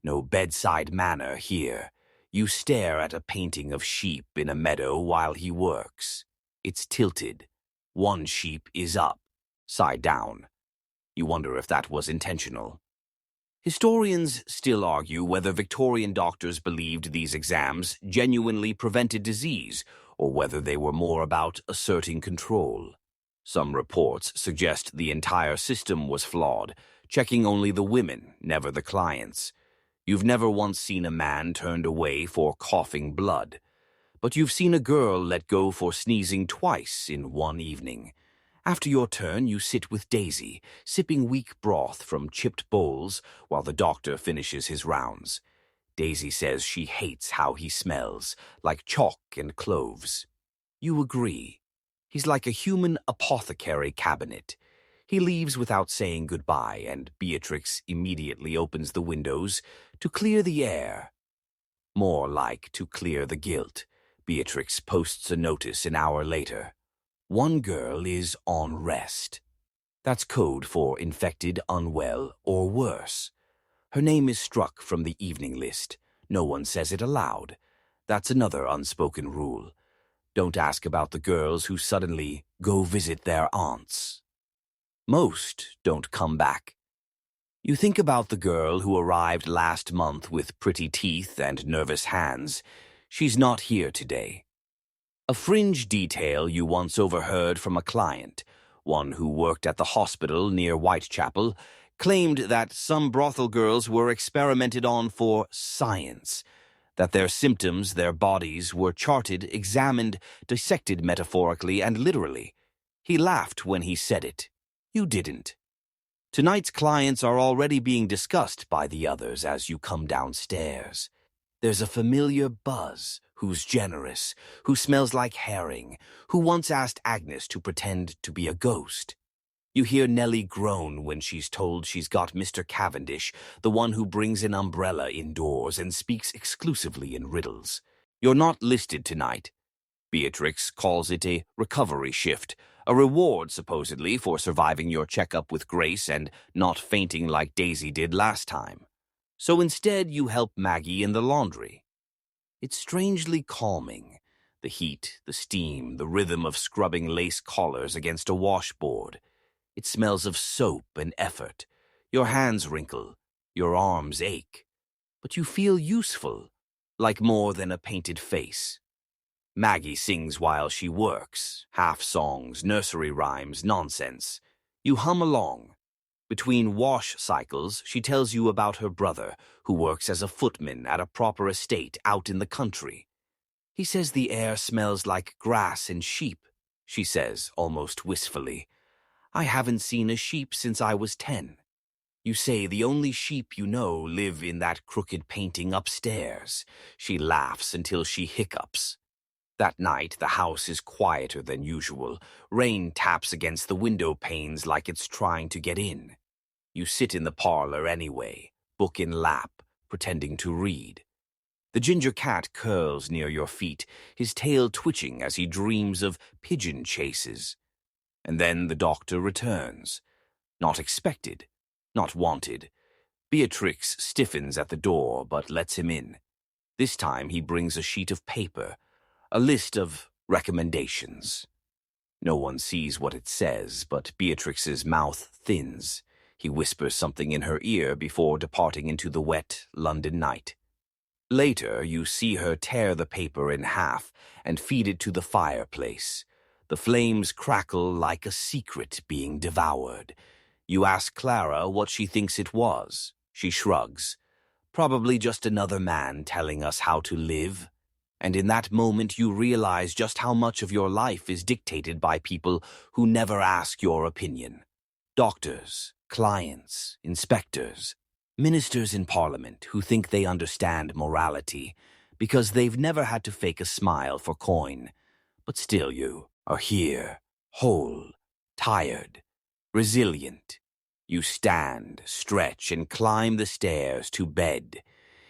Speaker 1: No bedside manner here. You stare at a painting of sheep in a meadow while he works. It's tilted. One sheep is up, side down. You wonder if that was intentional. Historians still argue whether Victorian doctors believed these exams genuinely prevented disease or whether they were more about asserting control. Some reports suggest the entire system was flawed, checking only the women, never the clients. You've never once seen a man turned away for coughing blood, but you've seen a girl let go for sneezing twice in one evening. After your turn, you sit with Daisy, sipping weak broth from chipped bowls while the doctor finishes his rounds. Daisy says she hates how he smells, like chalk and cloves. You agree. He's like a human apothecary cabinet. He leaves without saying goodbye, and Beatrix immediately opens the windows to clear the air. More like to clear the guilt. Beatrix posts a notice an hour later. One girl is on rest. That's code for infected, unwell, or worse. Her name is struck from the evening list. No one says it aloud. That's another unspoken rule. Don't ask about the girls who suddenly go visit their aunts. Most don't come back. You think about the girl who arrived last month with pretty teeth and nervous hands. She's not here today. A fringe detail you once overheard from a client, one who worked at the hospital near Whitechapel, claimed that some brothel girls were experimented on for science, that their symptoms, their bodies, were charted, examined, dissected metaphorically and literally. He laughed when he said it. You didn't. Tonight's clients are already being discussed by the others as you come downstairs. There's a familiar buzz, who's generous, who smells like herring, who once asked Agnes to pretend to be a ghost. You hear Nellie groan when she's told she's got Mr. Cavendish, the one who brings an umbrella indoors and speaks exclusively in riddles. You're not listed tonight. Beatrix calls it a recovery shift, a reward, supposedly, for surviving your checkup with grace and not fainting like Daisy did last time. So instead, you help Maggie in the laundry. It's strangely calming. The heat, the steam, the rhythm of scrubbing lace collars against a washboard. It smells of soap and effort. Your hands wrinkle, your arms ache. But you feel useful, like more than a painted face. Maggie sings while she works, half songs, nursery rhymes, nonsense. You hum along. Between wash cycles, she tells you about her brother, who works as a footman at a proper estate out in the country. He says the air smells like grass and sheep, she says, almost wistfully. I haven't seen a sheep since I was 10. You say the only sheep you know live in that crooked painting upstairs. She laughs until she hiccups. That night, the house is quieter than usual. Rain taps against the window panes like it's trying to get in. You sit in the parlor anyway, book in lap, pretending to read. The ginger cat curls near your feet, his tail twitching as he dreams of pigeon chases. And then the doctor returns. Not expected, not wanted. Beatrix stiffens at the door, but lets him in. This time he brings a sheet of paper, a list of recommendations. No one sees what it says, but Beatrix's mouth thins. He whispers something in her ear before departing into the wet London night. Later, you see her tear the paper in half and feed it to the fireplace. The flames crackle like a secret being devoured. You ask Clara what she thinks it was. She shrugs. Probably just another man telling us how to live. And in that moment you realize just how much of your life is dictated by people who never ask your opinion. Doctors, clients, inspectors, ministers in parliament who think they understand morality because they've never had to fake a smile for coin. But still you are here, whole, tired, resilient. You stand, stretch, and climb the stairs to bed.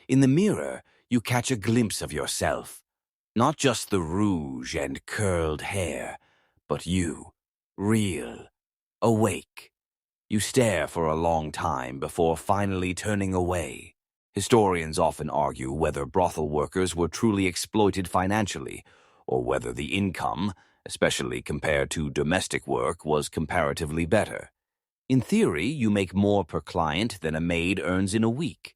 Speaker 1: In the mirror, you catch a glimpse of yourself. Not just the rouge and curled hair, but you, real, awake. You stare for a long time before finally turning away. Historians often argue whether brothel workers were truly exploited financially, or whether the income, especially compared to domestic work, was comparatively better. In theory, you make more per client than a maid earns in a week.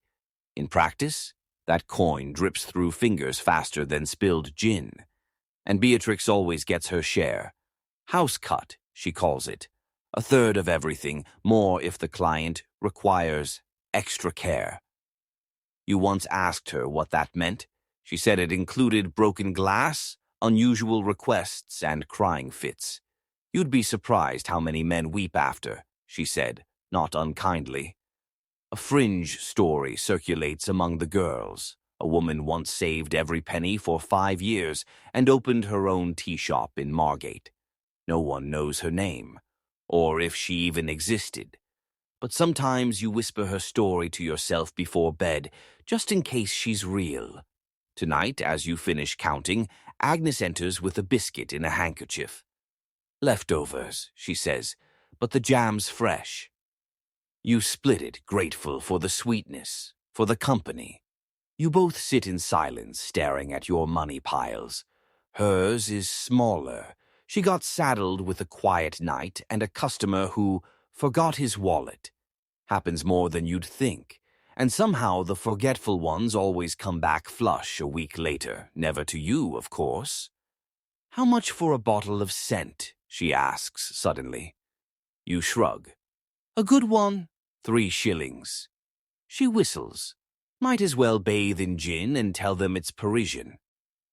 Speaker 1: In practice, that coin drips through fingers faster than spilled gin. And Beatrix always gets her share. House cut, she calls it. A third of everything, more if the client requires extra care. You once asked her what that meant. She said it included broken glass, unusual requests, and crying fits. You'd be surprised how many men weep after, she said, not unkindly. A fringe story circulates among the girls. A woman once saved every penny for 5 years and opened her own tea shop in Margate. No one knows her name, or if she even existed. But sometimes you whisper her story to yourself before bed, just in case she's real. Tonight, as you finish counting, Agnes enters with a biscuit in a handkerchief. "Leftovers," she says, "but the jam's fresh." You split it, grateful for the sweetness, for the company. You both sit in silence, staring at your money piles. Hers is smaller. She got saddled with a quiet night and a customer who forgot his wallet. Happens more than you'd think. And somehow the forgetful ones always come back flush a week later, never to you, of course. "How much for a bottle of scent?" she asks suddenly. You shrug. "A good one, 3 shillings. She whistles. Might as well bathe in gin and tell them it's Parisian.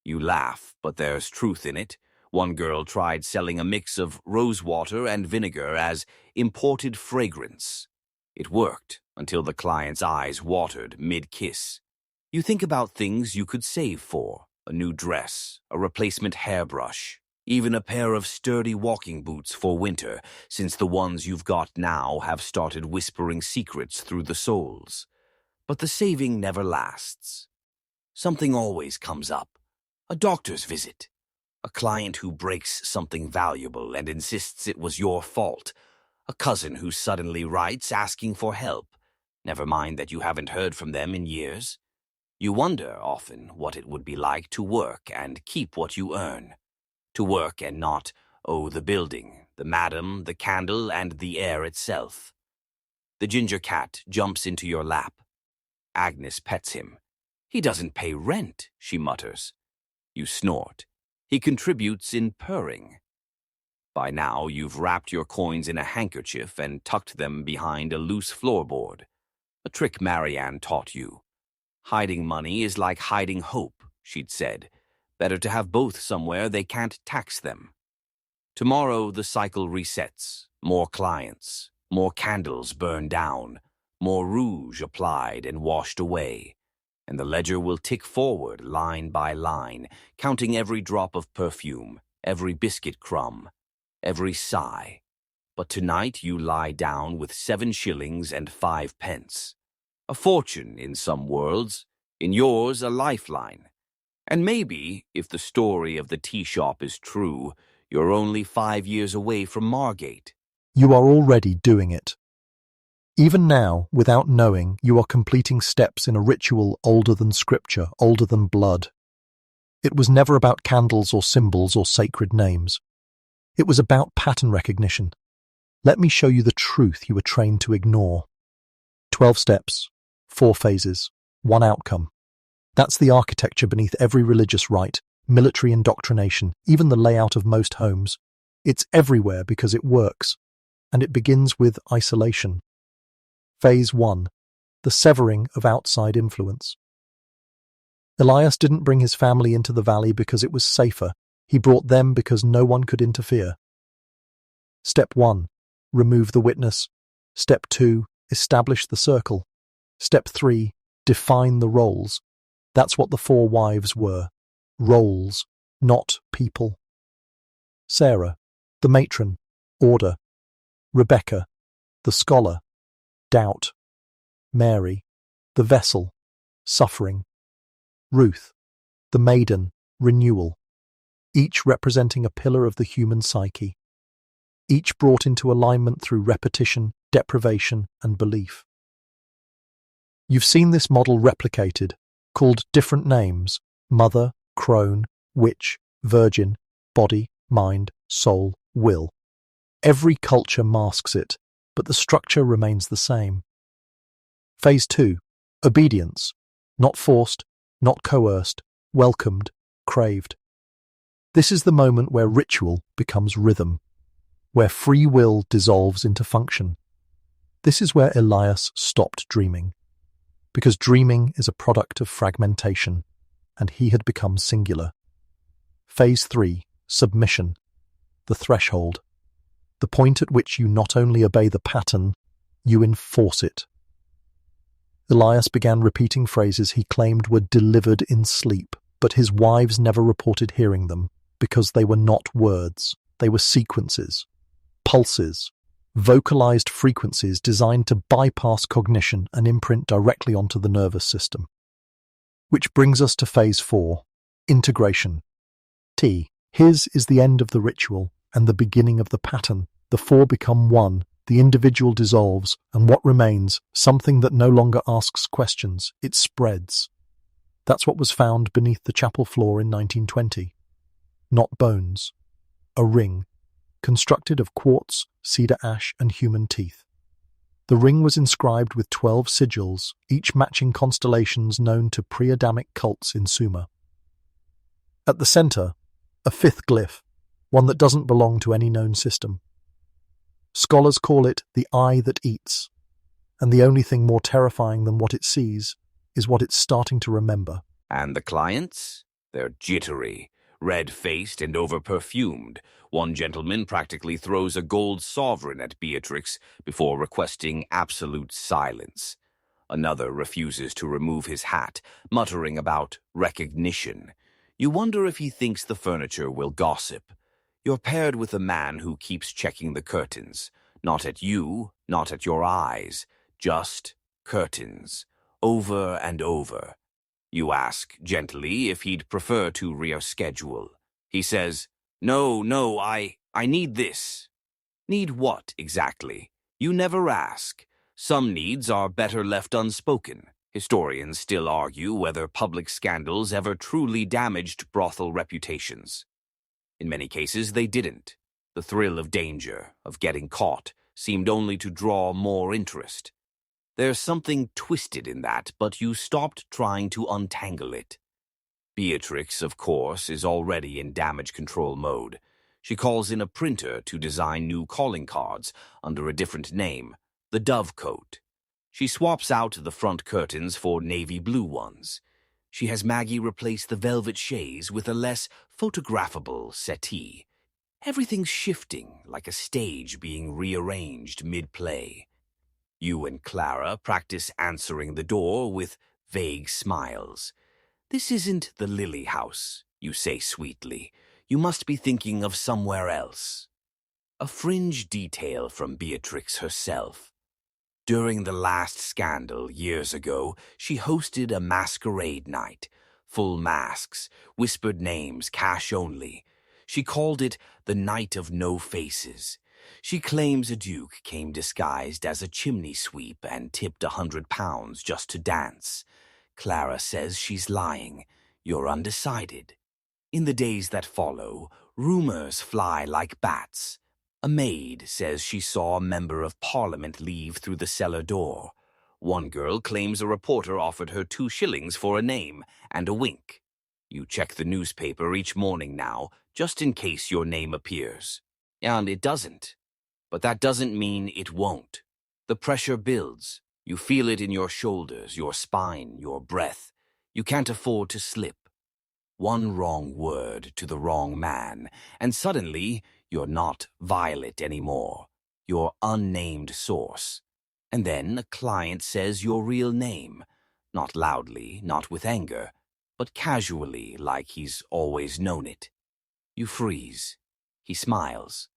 Speaker 1: You laugh, but there's truth in it. One girl tried selling a mix of rosewater and vinegar as imported fragrance. It worked until the client's eyes watered mid-kiss. You think about things you could save for: a new dress, a replacement hairbrush, even a pair of sturdy walking boots for winter, since the ones you've got now have started whispering secrets through the soles. But the saving never lasts. Something always comes up. A doctor's visit. A client who breaks something valuable and insists it was your fault. A cousin who suddenly writes asking for help. Never mind that you haven't heard from them in years. You wonder often what it would be like to work and keep what you earn. To work and not owe the building, the madam, the candle, and the air itself. The ginger cat jumps into your lap. Agnes pets him. "He doesn't pay rent," she mutters. You snort. "He contributes in purring." By now, you've wrapped your coins in a handkerchief and tucked them behind a loose floorboard. A trick Marianne taught you. Hiding money is like hiding hope, she'd said. Better to have both somewhere they can't tax them. Tomorrow, the cycle resets. More clients, more candles burned down, more rouge applied and washed away. And the ledger will tick forward line by line, counting every drop of perfume, every biscuit crumb, every sigh. But tonight you lie down with 7 shillings and 5 pence. A fortune in some worlds, in yours a lifeline. And maybe, if the story of the tea shop is true, you're only 5 years away from Margate.
Speaker 2: You are already doing it. Even now, without knowing, you are completing steps in a ritual older than scripture, older than blood. It was never about candles or symbols or sacred names. It was about pattern recognition. Let me show you the truth you were trained to ignore. 12 steps, 4 phases, 1 outcome. That's the architecture beneath every religious rite, military indoctrination, even the layout of most homes. It's everywhere because it works, and it begins with isolation. Phase 1. The severing of outside influence. Elias didn't bring his family into the valley because it was safer. He brought them because no one could interfere. Step 1. Remove the witness. Step 2. Establish the circle. Step 3. Define the roles. That's what the 4 wives were. Roles, not people. Sarah, the matron, order. Rebecca, the scholar, doubt. Mary, the vessel, suffering. Ruth, the maiden, renewal. Each representing a pillar of the human psyche. Each brought into alignment through repetition, deprivation, and belief. You've seen this model replicated, called different names: mother, crone, witch, virgin, body, mind, soul, will. Every culture masks it, but the structure remains the same. Phase 2. Obedience. Not forced, not coerced, welcomed, craved. This is the moment where ritual becomes rhythm, where free will dissolves into function. This is where Elias stopped dreaming, because dreaming is a product of fragmentation, and he had become singular. Phase 3. Submission. The threshold. The point at which you not only obey the pattern, you enforce it. Elias began repeating phrases he claimed were delivered in sleep, but his wives never reported hearing them, because they were not words, they were sequences, pulses, vocalized frequencies designed to bypass cognition and imprint directly onto the nervous system. Which brings us to phase 4, integration. His is the end of the ritual and the beginning of the pattern. The 4 become one, the individual dissolves, and what remains, something that no longer asks questions, it spreads. That's what was found beneath the chapel floor in 1920. Not bones. A ring, constructed of quartz, cedar ash, and human teeth. The ring was inscribed with 12 sigils, each matching constellations known to pre-Adamic cults in Sumer. At the center, a 5th glyph, one that doesn't belong to any known system. Scholars call it the eye that eats, and the only thing more terrifying than what it sees is what it's starting to remember.
Speaker 1: And the clients? They're jittery, red-faced and over-perfumed. One gentleman practically throws a gold sovereign at Beatrix before requesting absolute silence. Another refuses to remove his hat, muttering about recognition. You wonder if he thinks the furniture will gossip. You're paired with a man who keeps checking the curtains. Not at you, not at your eyes. Just curtains. Over and over. You ask gently if he'd prefer to reschedule. He says, No, I need this. Need what, exactly? You never ask. Some needs are better left unspoken. Historians still argue whether public scandals ever truly damaged brothel reputations. In many cases, they didn't. The thrill of danger, of getting caught, seemed only to draw more interest. There's something twisted in that, but you stopped trying to untangle it. Beatrix, of course, is already in damage control mode. She calls in a printer to design new calling cards under a different name, the Dovecoat. She swaps out the front curtains for navy blue ones. She has Maggie replace the velvet chaise with a less photographable settee. Everything's shifting, like a stage being rearranged mid-play. You and Clara practice answering the door with vague smiles. This isn't the Lily House, you say sweetly. You must be thinking of somewhere else. A fringe detail from Beatrix herself. During the last scandal years ago, she hosted a masquerade night. Full masks, whispered names, cash only. She called it the Night of No Faces. She claims a duke came disguised as a chimney sweep and tipped £100 just to dance. Clara says she's lying. You're undecided. In the days that follow, rumors fly like bats. A maid says she saw a member of Parliament leave through the cellar door. One girl claims a reporter offered her 2 shillings for a name and a wink. You check the newspaper each morning now, just in case your name appears. And it doesn't. But that doesn't mean it won't. The pressure builds. You feel it in your shoulders, your spine, your breath. You can't afford to slip. One wrong word to the wrong man, and suddenly you're not Violet anymore. You're unnamed source. And then a client says your real name, not loudly, not with anger, but casually, like he's always known it. You freeze. He smiles.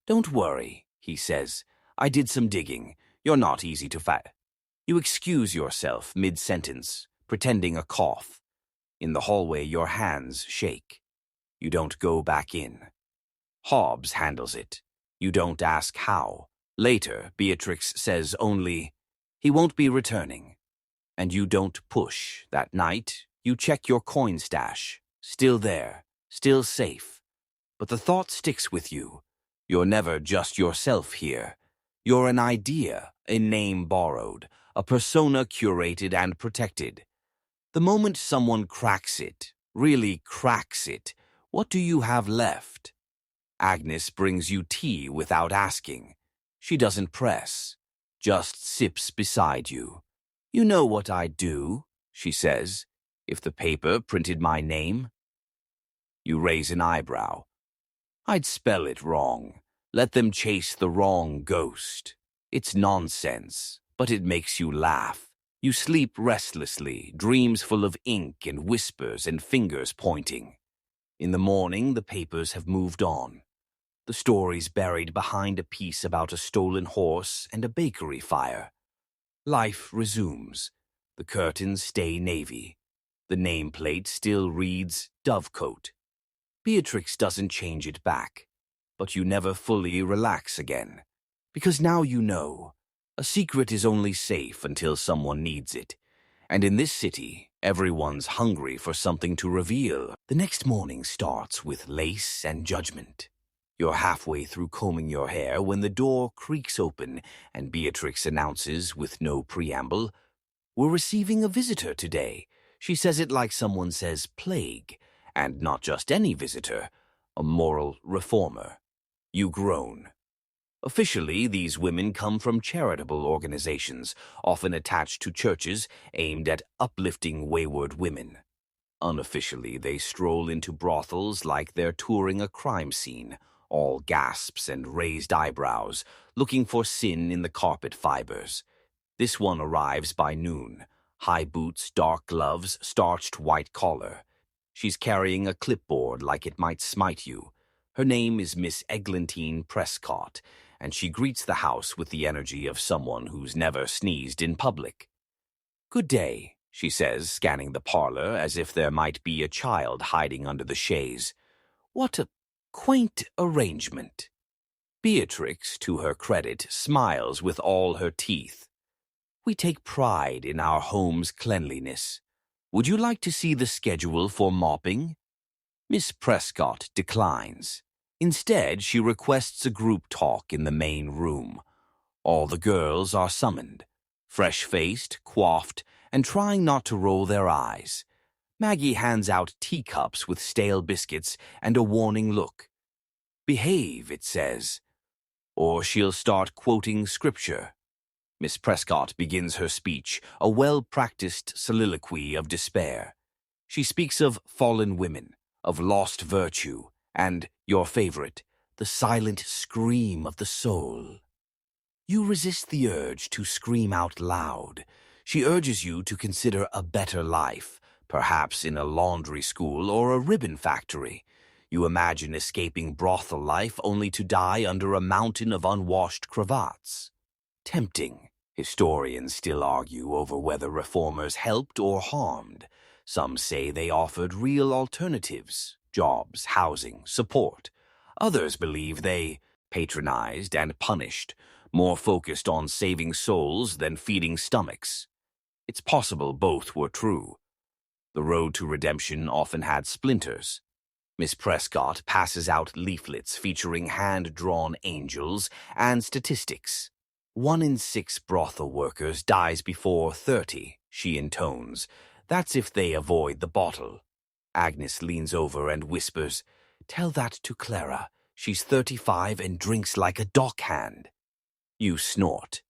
Speaker 1: "Don't worry," he says. "I did some digging. You're not easy to find." You excuse yourself mid-sentence, pretending a cough. In the hallway, your hands shake. You don't go back in. Hobbs handles it. You don't ask how. Later, Beatrix says only, "He won't be returning." And you don't push. That night, you check your coin stash. Still there, still safe. But the thought sticks with you. You're never just yourself here. You're an idea, a name borrowed, a persona curated and protected. The moment someone cracks it, really cracks it, what do you have left? Agnes brings you tea without asking. She doesn't press, just sips beside you. "You know what I'd do," she says, "if the paper printed my name?" You raise an eyebrow. "I'd spell it wrong. Let them chase the wrong ghost. It's nonsense, but it makes you laugh. You sleep restlessly, dreams full of ink and whispers and fingers pointing. In the morning, the papers have moved on. The story's buried behind a piece about a stolen horse and a bakery fire. Life resumes. The curtains stay navy. The nameplate still reads Dovecote. Beatrix doesn't change it back, but you never fully relax again. Because now you know, a secret is only safe until someone needs it. And in this city, everyone's hungry for something to reveal. The next morning starts with lace and judgment. You're halfway through combing your hair when the door creaks open and Beatrix announces with no preamble, "We're receiving a visitor today." She says it like someone says plague, and not just any visitor, a moral reformer. You groan. Officially, these women come from charitable organizations, often attached to churches aimed at uplifting wayward women. Unofficially, they stroll into brothels like they're touring a crime scene, all gasps and raised eyebrows, looking for sin in the carpet fibers. This one arrives by noon. High boots, dark gloves, starched white collar. She's carrying a clipboard like it might smite you. Her name is Miss Eglantine Prescott, and she greets the house with the energy of someone who's never sneezed in public. "Good day," she says, scanning the parlor as if there might be a child hiding under the chaise. "What a quaint arrangement." Beatrix, to her credit, smiles with all her teeth. "We take pride in our home's cleanliness. Would you like to see the schedule for mopping?" Miss Prescott declines. Instead, she requests a group talk in the main room. All the girls are summoned, fresh-faced, coiffed, and trying not to roll their eyes. Maggie hands out teacups with stale biscuits and a warning look. "Behave," it says. Or she'll start quoting scripture. Miss Prescott begins her speech, a well-practiced soliloquy of despair. She speaks of fallen women, of lost virtue, and, your favorite, the silent scream of the soul. You resist the urge to scream out loud. She urges you to consider a better life, perhaps in a laundry school or a ribbon factory. You imagine escaping brothel life only to die under a mountain of unwashed cravats. Tempting. Historians still argue over whether reformers helped or harmed. Some say they offered real alternatives, jobs, housing, support. Others believe they patronized and punished, more focused on saving souls than feeding stomachs. It's possible both were true. The road to redemption often had splinters. Miss Prescott passes out leaflets featuring hand-drawn angels and statistics. 1 in 6 brothel workers dies before 30, she intones. That's if they avoid the bottle. Agnes leans over and whispers, "Tell that to Clara. She's 35 and drinks like a dockhand." You snort.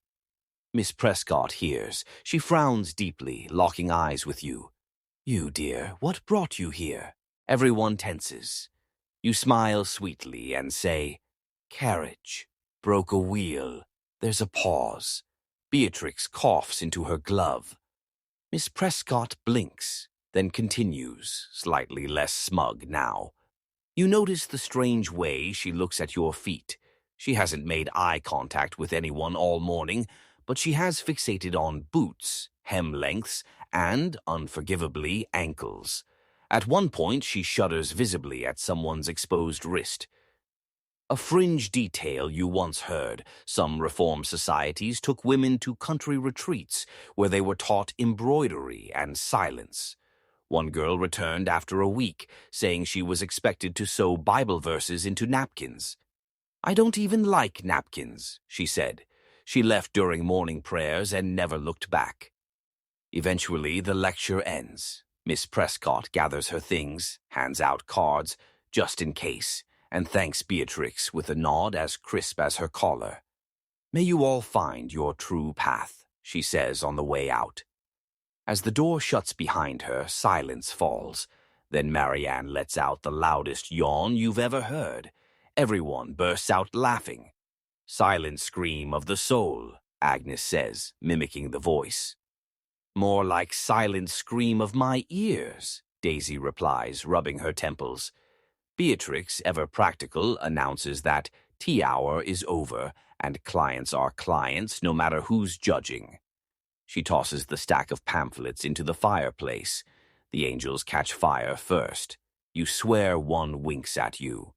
Speaker 1: Miss Prescott hears. She frowns deeply, locking eyes with you. "You, dear, what brought you here?" Everyone tenses. You smile sweetly and say, "Carriage. Broke a wheel." There's a pause. Beatrix coughs into her glove. Miss Prescott blinks, then continues, slightly less smug now. You notice the strange way she looks at your feet. She hasn't made eye contact with anyone all morning, but she has fixated on boots, hem lengths, and, unforgivably, ankles. At one point, she shudders visibly at someone's exposed wrist. A fringe detail you once heard. Some reform societies took women to country retreats where they were taught embroidery and silence. One girl returned after a week, saying she was expected to sew Bible verses into napkins. "I don't even like napkins," she said. She left during morning prayers and never looked back. Eventually, the lecture ends. Miss Prescott gathers her things, hands out cards, just in case, and thanks Beatrix with a nod as crisp as her collar. "May you all find your true path," she says on the way out. As the door shuts behind her, silence falls. Then Marianne lets out the loudest yawn you've ever heard. Everyone bursts out laughing. "Silent scream of the soul," Agnes says, mimicking the voice. "More like silent scream of my ears," Daisy replies, rubbing her temples. Beatrix, ever practical, announces that tea hour is over and clients are clients no matter who's judging. She tosses the stack of pamphlets into the fireplace. The angels catch fire first. You swear one winks at you.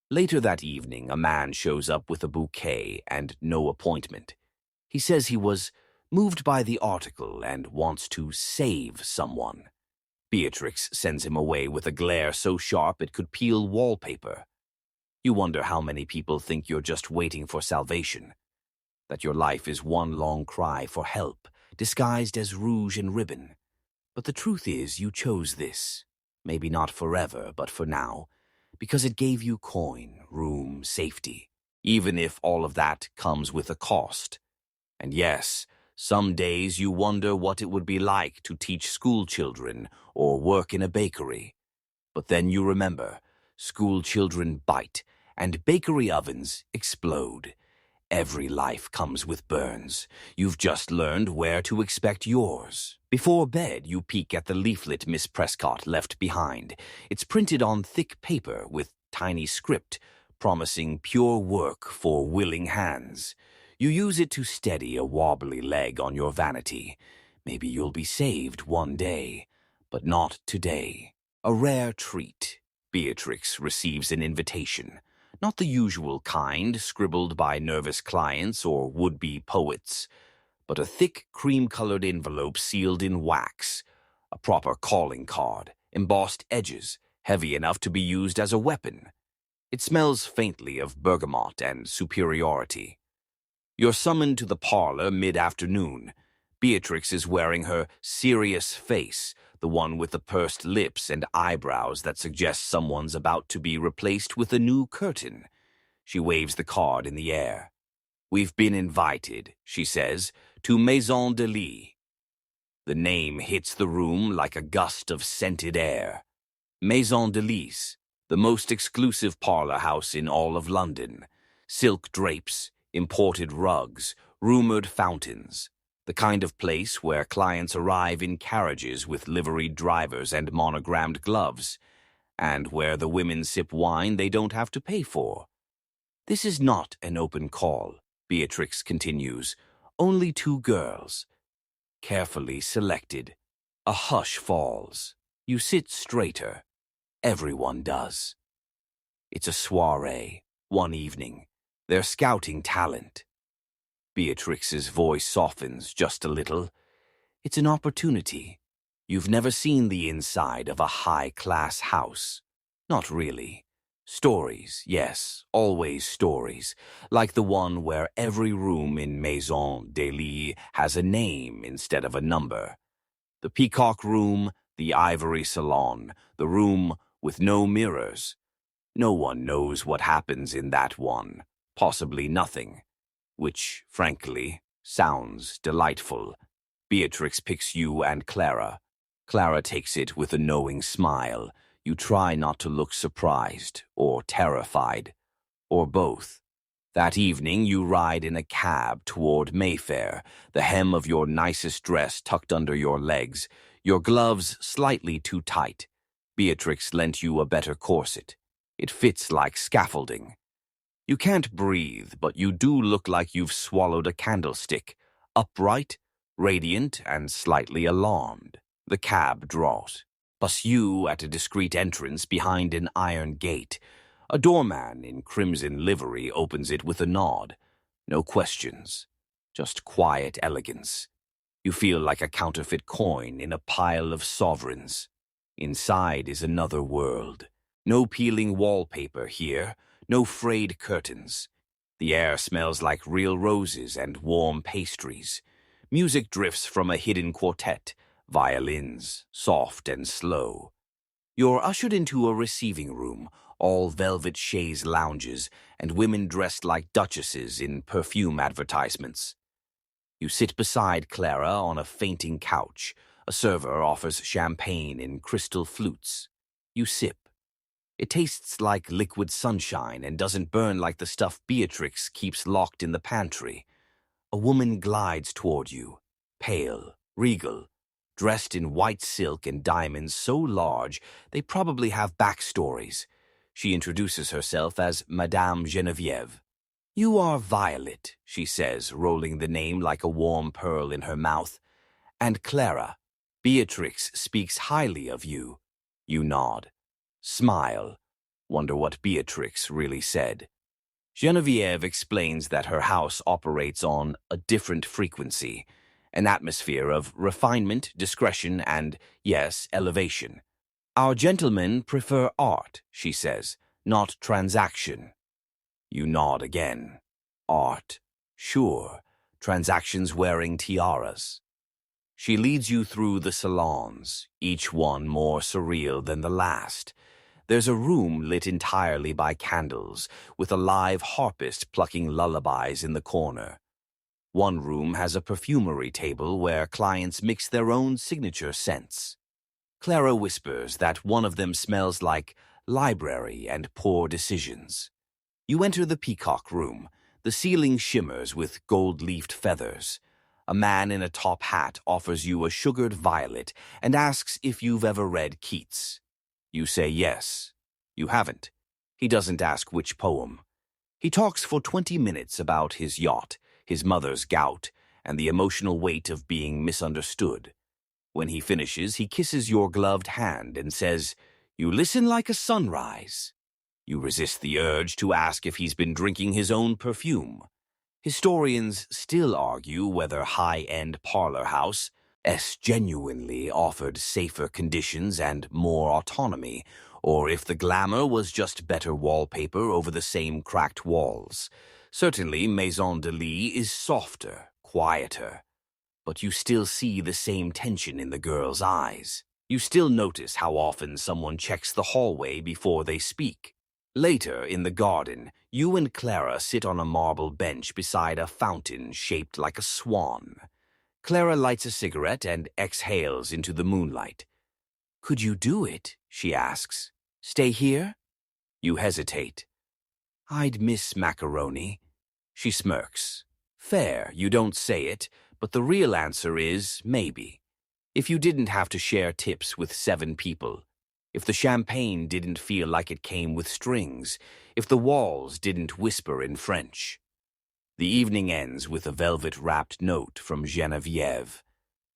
Speaker 1: Later that evening, a man shows up with a bouquet and no appointment. He says he was moved by the article and wants to save someone. Beatrix sends him away with a glare so sharp it could peel wallpaper. You wonder how many people think you're just waiting for salvation, that your life is one long cry for help, disguised as rouge and ribbon. But the truth is you chose this, maybe not forever, but for now, because it gave you coin, room, safety, even if all of that comes with a cost. And yes, some days you wonder what it would be like to teach school children or work in a bakery. But then you remember, school children bite and bakery ovens explode. Every life comes with burns. You've just learned where to expect yours. Before bed, you peek at the leaflet Miss Prescott left behind. It's printed on thick paper with tiny script, promising pure work for willing hands. You use it to steady a wobbly leg on your vanity. Maybe you'll be saved one day, but not today. A rare treat. Beatrix receives an invitation. Not the usual kind, scribbled by nervous clients or would-be poets, but a thick, cream-colored envelope sealed in wax, a proper calling card, embossed edges, heavy enough to be used as a weapon. It smells faintly of bergamot and superiority. You're summoned to the parlor mid-afternoon. Beatrix is wearing her serious face, the one with the pursed lips and eyebrows that suggest someone's about to be replaced with a new curtain. She waves the card in the air. "We've been invited," she says, "to Maison de Lis." The name hits the room like a gust of scented air. Maison de Lis, the most exclusive parlor house in all of London. Silk drapes, imported rugs, rumored fountains. The kind of place where clients arrive in carriages with liveried drivers and monogrammed gloves, and where the women sip wine they don't have to pay for. "This is not an open call," Beatrix continues. "Only 2 girls. Carefully selected. A hush falls. You sit straighter. Everyone does. It's a soiree, one evening. They're scouting talent." Beatrix's voice softens just a little. "It's an opportunity. You've never seen the inside of a high-class house. Not really. Stories, yes, always stories, like the one where every room in Maison d'Elie has a name instead of a number. The peacock room, the ivory salon, the room with no mirrors. No one knows what happens in that one, possibly nothing, which, frankly, sounds delightful. Beatrix picks you and Clara. Clara takes it with a knowing smile. You try not to look surprised or terrified, or both. That evening you ride in a cab toward Mayfair, the hem of your nicest dress tucked under your legs, your gloves slightly too tight. Beatrix lent you a better corset. It fits like scaffolding. You can't breathe, but you do look like you've swallowed a candlestick, upright, radiant, and slightly alarmed. The cab draws. Plus you at a discreet entrance behind an iron gate. A doorman in crimson livery opens it with a nod. No questions. Just quiet elegance. You feel like a counterfeit coin in a pile of sovereigns. Inside is another world. No peeling wallpaper here. No frayed curtains. The air smells like real roses and warm pastries. Music drifts from a hidden quartet, violins, soft and slow. You're ushered into a receiving room, all velvet chaise lounges, and women dressed like duchesses in perfume advertisements. You sit beside Clara on a fainting couch. A server offers champagne in crystal flutes. You sip. It tastes like liquid sunshine and doesn't burn like the stuff Beatrix keeps locked in the pantry. A woman glides toward you, pale, regal, dressed in white silk and diamonds so large they probably have backstories. She introduces herself as Madame Geneviève. "You are Violet," she says, rolling the name like a warm pearl in her mouth. "And Clara. Beatrix speaks highly of you." You nod. Smile. Wonder what Beatrix really said. Geneviève explains that her house operates on a different frequency, an atmosphere of refinement, discretion, and, yes, elevation. "Our gentlemen prefer art," she says, "not transaction." You nod again. Art. Sure. Transactions wearing tiaras. She leads you through the salons, each one more surreal than the last. There's a room lit entirely by candles, with a live harpist plucking lullabies in the corner. One room has a perfumery table where clients mix their own signature scents. Clara whispers that one of them smells like library and poor decisions. You enter the peacock room. The ceiling shimmers with gold-leafed feathers. A man in a top hat offers you a sugared violet and asks if you've ever read Keats. You say yes. You haven't. He doesn't ask which poem. He talks for 20 minutes about his yacht, his mother's gout, and the emotional weight of being misunderstood. When he finishes, he kisses your gloved hand and says, "You listen like a sunrise." You resist the urge to ask if he's been drinking his own perfume. Historians still argue whether high-end parlor house genuinely offered safer conditions and more autonomy, or if the glamour was just better wallpaper over the same cracked walls. Certainly, Maison d'Elie is softer, quieter. But you still see the same tension in the girl's eyes. You still notice how often someone checks the hallway before they speak. Later, in the garden, you and Clara sit on a marble bench beside a fountain shaped like a swan. Clara lights a cigarette and exhales into the moonlight. "Could you do it?" she asks. "Stay here?" You hesitate. "I'd miss macaroni." She smirks. Fair, you don't say it, but the real answer is maybe. If you didn't have to share tips with 7 people. If the champagne didn't feel like it came with strings. If the walls didn't whisper in French. The evening ends with a velvet-wrapped note from Geneviève.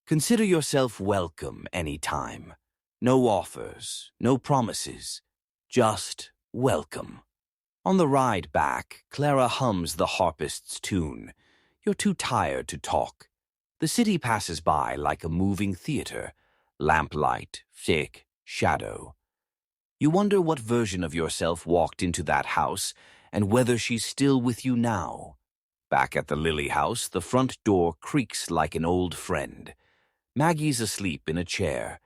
Speaker 1: "Consider yourself welcome any time. No offers, no promises. Just welcome." On the ride back, Clara hums the harpist's tune. You're too tired to talk. The city passes by like a moving theater. Lamplight, thick, shadow. You wonder what version of yourself walked into that house and whether she's still with you now. Back at the Lily house, the front door creaks like an old friend. Maggie's asleep in a chair.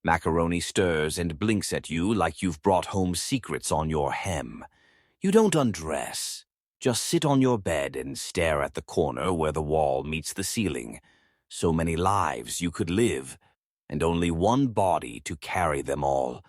Speaker 1: Macaroni stirs and blinks at you like you've brought home secrets on your hem. You don't undress. Just sit on your bed and stare at the corner where the wall meets the ceiling. So many lives you could live, and only one body to carry them all.